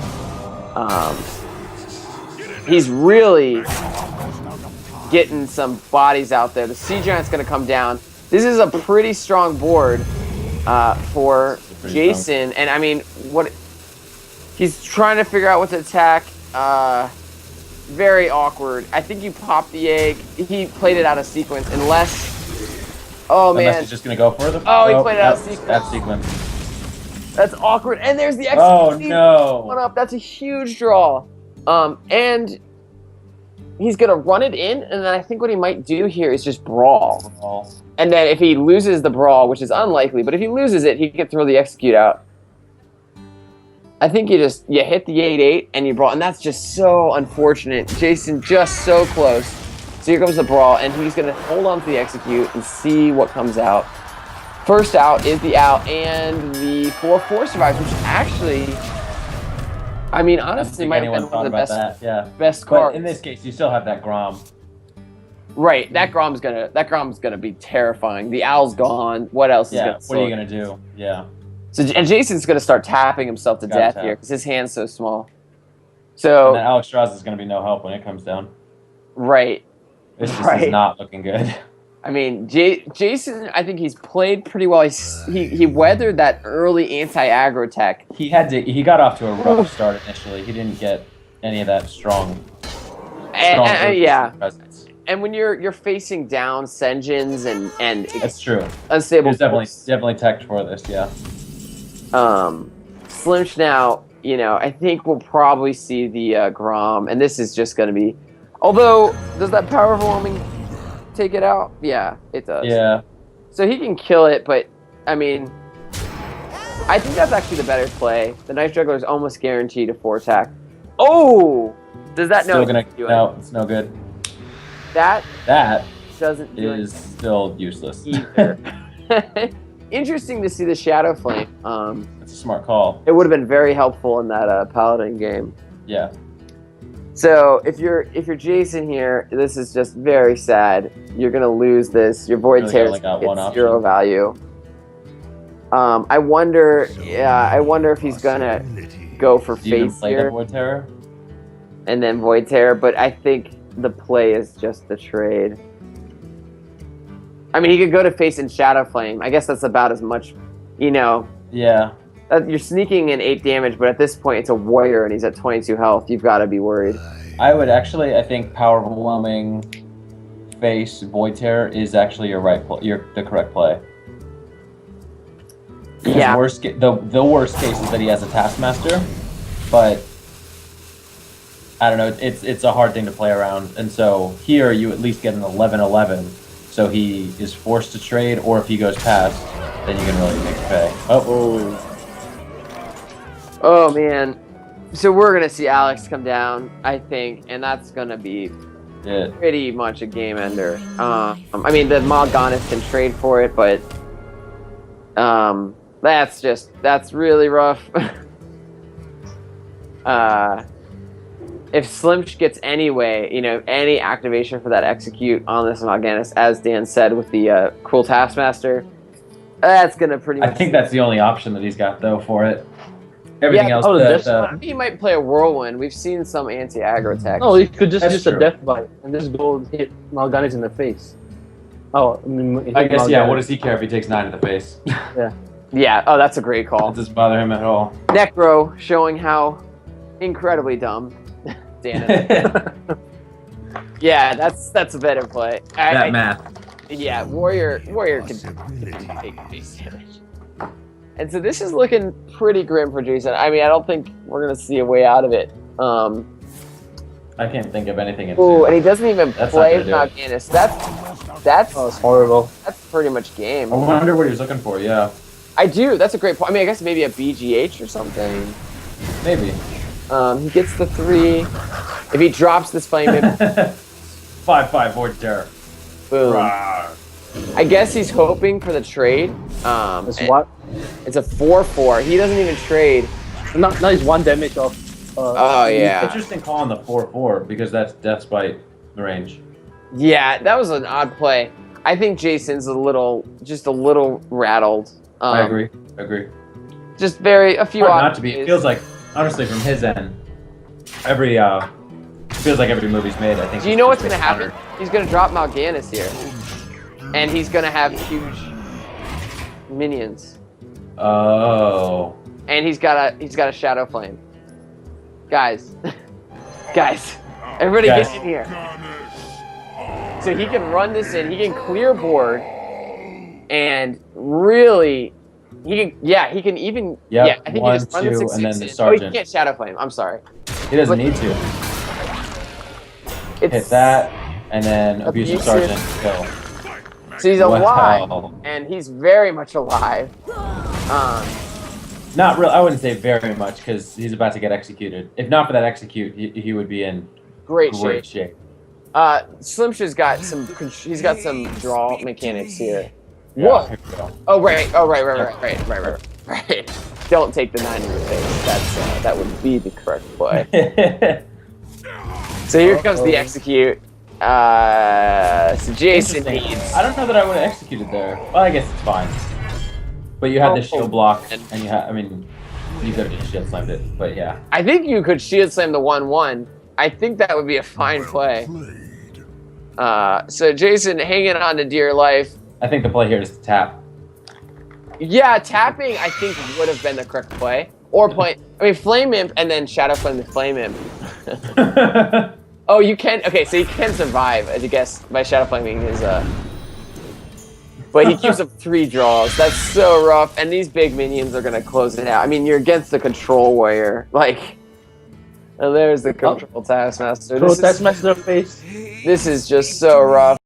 [SPEAKER 2] He's really getting some bodies out there. The Sea Giant's going to come down. This is a pretty strong board for
[SPEAKER 3] Pretty
[SPEAKER 2] Jason. And I mean, what he's trying to figure out what to attack. Very awkward. I think you popped the egg. He played it out of sequence, unless. Oh
[SPEAKER 3] Unless
[SPEAKER 2] man,
[SPEAKER 3] he's just gonna go for the.
[SPEAKER 2] Oh, he played it out of sequence.
[SPEAKER 3] That sequence.
[SPEAKER 2] that's awkward. And there's the
[SPEAKER 3] Oh
[SPEAKER 2] execute. One
[SPEAKER 3] no!
[SPEAKER 2] up. That's a huge draw. And he's gonna run it in, and then I think what he might do here is just brawl.
[SPEAKER 3] Oh,
[SPEAKER 2] And then if he loses the brawl, which is unlikely, but if he loses it, he can throw the execute out. I think you hit the 8-8 and you brawl, and that's just so unfortunate. Jason just so close. So here comes the brawl, and he's gonna hold on to the execute and see what comes out. First out is the out, and the 4-4 survives, which actually, I mean,
[SPEAKER 3] I don't
[SPEAKER 2] honestly,
[SPEAKER 3] think
[SPEAKER 2] might have
[SPEAKER 3] anyone
[SPEAKER 2] been
[SPEAKER 3] thought
[SPEAKER 2] one of the
[SPEAKER 3] about
[SPEAKER 2] best
[SPEAKER 3] that. Yeah.
[SPEAKER 2] best
[SPEAKER 3] But
[SPEAKER 2] cards.
[SPEAKER 3] in this case, you still have that Grom.
[SPEAKER 2] Right, that Grom's gonna be terrifying. The owl's gone. What else is
[SPEAKER 3] Yeah.
[SPEAKER 2] gonna?
[SPEAKER 3] What are you gonna do? Yeah.
[SPEAKER 2] So and Jason's gonna start tapping himself to
[SPEAKER 3] Gotta
[SPEAKER 2] death
[SPEAKER 3] tap.
[SPEAKER 2] here because his hand's so small. So
[SPEAKER 3] And then Alex Strauss is gonna be no help when it comes down.
[SPEAKER 2] right,
[SPEAKER 3] This just
[SPEAKER 2] Right.
[SPEAKER 3] is not looking good.
[SPEAKER 2] I mean Jason, I think he's played pretty well. He weathered that early anti-aggro tech.
[SPEAKER 3] He got off to a rough start initially. He didn't get any of that strong
[SPEAKER 2] Yeah,
[SPEAKER 3] presence.
[SPEAKER 2] and when you're facing down Senjins and
[SPEAKER 3] That's true.
[SPEAKER 2] unstable,
[SPEAKER 3] He was
[SPEAKER 2] force,
[SPEAKER 3] definitely teched for this. Yeah.
[SPEAKER 2] Slimsh now, I think we'll probably see the Grom, and this is just going to be. Although, does that power overwhelming take it out? Yeah, it does.
[SPEAKER 3] Yeah.
[SPEAKER 2] So he can kill it, but I mean, I think that's actually the better play. The Knife Juggler is almost guaranteed a 4 attack. Oh, does that
[SPEAKER 3] Still
[SPEAKER 2] no?
[SPEAKER 3] gonna
[SPEAKER 2] do it?
[SPEAKER 3] no. It's no good.
[SPEAKER 2] That
[SPEAKER 3] That
[SPEAKER 2] doesn't do
[SPEAKER 3] is still useless.
[SPEAKER 2] it either. Interesting to see the Shadow Flame.
[SPEAKER 3] It's a smart call.
[SPEAKER 2] It would have been very helpful in that Paladin game.
[SPEAKER 3] Yeah.
[SPEAKER 2] So if you're Jason here, this is just very sad. You're gonna lose this. Your Void
[SPEAKER 3] Really
[SPEAKER 2] Tear
[SPEAKER 3] only got one
[SPEAKER 2] gets
[SPEAKER 3] option.
[SPEAKER 2] 0 value. I wonder if he's gonna go for
[SPEAKER 3] Do you even
[SPEAKER 2] face
[SPEAKER 3] play the
[SPEAKER 2] here
[SPEAKER 3] Void Terror?
[SPEAKER 2] and then Void Tear, but I think the play is just the trade. I mean, he could go to face and Shadow Flame. I guess that's about as much,
[SPEAKER 3] Yeah.
[SPEAKER 2] You're sneaking in 8 damage, but at this point it's a warrior and he's at 22 health. You've got to be worried.
[SPEAKER 3] I think power overwhelming face Void Terror is actually the correct play. Because
[SPEAKER 2] Yeah.
[SPEAKER 3] the worst case is that he has a Taskmaster, but I don't know. It's a hard thing to play around, and so here you at least get an 11-11, so he is forced to trade, or if he goes past, then you can really make pay.
[SPEAKER 2] Oh man. So we're gonna see Alex come down, I think, and that's gonna be
[SPEAKER 3] Yeah.
[SPEAKER 2] pretty much a game ender. I mean, the Mal'Ganis can trade for it, but that's really rough. If Slimsh gets any activation for that execute on this Mal'Ganis, as Dan said with the Cruel Taskmaster, that's gonna pretty
[SPEAKER 3] I
[SPEAKER 2] much.
[SPEAKER 3] think that's the only option that he's got though for it. Everything
[SPEAKER 2] Yeah,
[SPEAKER 3] else.
[SPEAKER 2] He might play a Whirlwind. We've seen some anti-aggro attacks.
[SPEAKER 4] No, he could just
[SPEAKER 3] That's
[SPEAKER 4] use
[SPEAKER 3] true.
[SPEAKER 4] a Death Bite and just go hit Mal'Ganis in the face. Oh, I mean, hit
[SPEAKER 3] I guess yeah.
[SPEAKER 4] Mal'Ganis.
[SPEAKER 3] What does he care if he takes 9 to the face?
[SPEAKER 2] Yeah. Oh, that's a great call.
[SPEAKER 3] It doesn't bother him at all.
[SPEAKER 2] Necro showing how incredibly dumb Dan is. Yeah, that's a better play.
[SPEAKER 3] math.
[SPEAKER 2] Yeah, Warrior can take face damage. And so this is looking pretty grim for Jason. I mean, I don't think we're gonna see a way out of it.
[SPEAKER 3] I can't think of anything.
[SPEAKER 2] Ooh, and he doesn't even
[SPEAKER 3] That's
[SPEAKER 2] play
[SPEAKER 3] not gonna
[SPEAKER 2] Mal'Ganis. That's
[SPEAKER 4] Oh, it's horrible.
[SPEAKER 2] pretty much game.
[SPEAKER 3] I wonder what he was looking for. Yeah,
[SPEAKER 2] I do. That's a great point. I mean, I guess maybe a BGH or something.
[SPEAKER 3] maybe.
[SPEAKER 2] He gets the 3. If he drops this flame, in,
[SPEAKER 3] 5/5 Void Terror.
[SPEAKER 2] boom.
[SPEAKER 3] Rawr.
[SPEAKER 2] I guess he's hoping for the trade.
[SPEAKER 4] It's
[SPEAKER 2] And
[SPEAKER 4] what?
[SPEAKER 2] it's a 4/4. He doesn't even trade.
[SPEAKER 4] No, he's 1 damage off.
[SPEAKER 2] Oh yeah.
[SPEAKER 3] Interesting call on the 4/4 because that's Death Spite. the range.
[SPEAKER 2] Yeah, that was an odd play. I think Jason's just a little rattled.
[SPEAKER 3] I agree.
[SPEAKER 2] Just a few
[SPEAKER 3] Hard
[SPEAKER 2] odd
[SPEAKER 3] not to be. It
[SPEAKER 2] plays.
[SPEAKER 3] feels like, honestly, from his end, feels like every movie's made. I think.
[SPEAKER 2] Do you know what's gonna happen? He's gonna drop Mal'Ganis here, and he's gonna have huge minions,
[SPEAKER 3] Oh.
[SPEAKER 2] and he's got a Shadow Flame. Guys, guys, everybody
[SPEAKER 3] Guys.
[SPEAKER 2] get in here. So he can run this in. He can clear board, and really, he can even.
[SPEAKER 3] Yep,
[SPEAKER 2] Yeah, I think
[SPEAKER 3] one,
[SPEAKER 2] he just run the
[SPEAKER 3] two,
[SPEAKER 2] 6/6
[SPEAKER 3] and then the
[SPEAKER 2] in. Oh,
[SPEAKER 3] sergeant.
[SPEAKER 2] he can't Shadow Flame. I'm sorry.
[SPEAKER 3] He doesn't
[SPEAKER 2] But-
[SPEAKER 3] need to
[SPEAKER 2] It's,
[SPEAKER 3] hit that, and then abusive
[SPEAKER 2] Abusive.
[SPEAKER 3] sergeant kill.
[SPEAKER 2] So he's alive,
[SPEAKER 3] Wow.
[SPEAKER 2] and he's very much alive.
[SPEAKER 3] Not real. I wouldn't say very much because he's about to get executed. If not for that execute, he would be in
[SPEAKER 2] Great
[SPEAKER 3] great
[SPEAKER 2] shape.
[SPEAKER 3] shape.
[SPEAKER 2] Slimsha's got some. He's got some draw mechanics here.
[SPEAKER 3] Yeah,
[SPEAKER 2] What?
[SPEAKER 3] here we go.
[SPEAKER 2] Oh right. Right. Don't take the 9 in your face. That would be the correct play. So here comes the execute. So Jason
[SPEAKER 3] Interesting.
[SPEAKER 2] needs.
[SPEAKER 3] I don't know that I would have executed there. Well, I guess it's fine. But you had the shield block, and you had. I mean, you could have just shield slammed it. But yeah.
[SPEAKER 2] I think you could shield slam the 1/1. I think that would be a fine play. So Jason hanging on to dear life.
[SPEAKER 3] I think the play here is to tap.
[SPEAKER 2] Yeah, tapping I think would have been the correct play. Or play. I mean, Flame Imp and then Shadow Flame the Flame Imp. Oh, you can. Okay, so you can survive, as you guess, by Shadow Flaming his. But he keeps up 3 draws. That's so rough. And these big minions are gonna close it out. I mean, you're against the Control Warrior. Like, oh, there's the Control Taskmaster.
[SPEAKER 4] Throw Taskmaster face.
[SPEAKER 2] This is just so rough.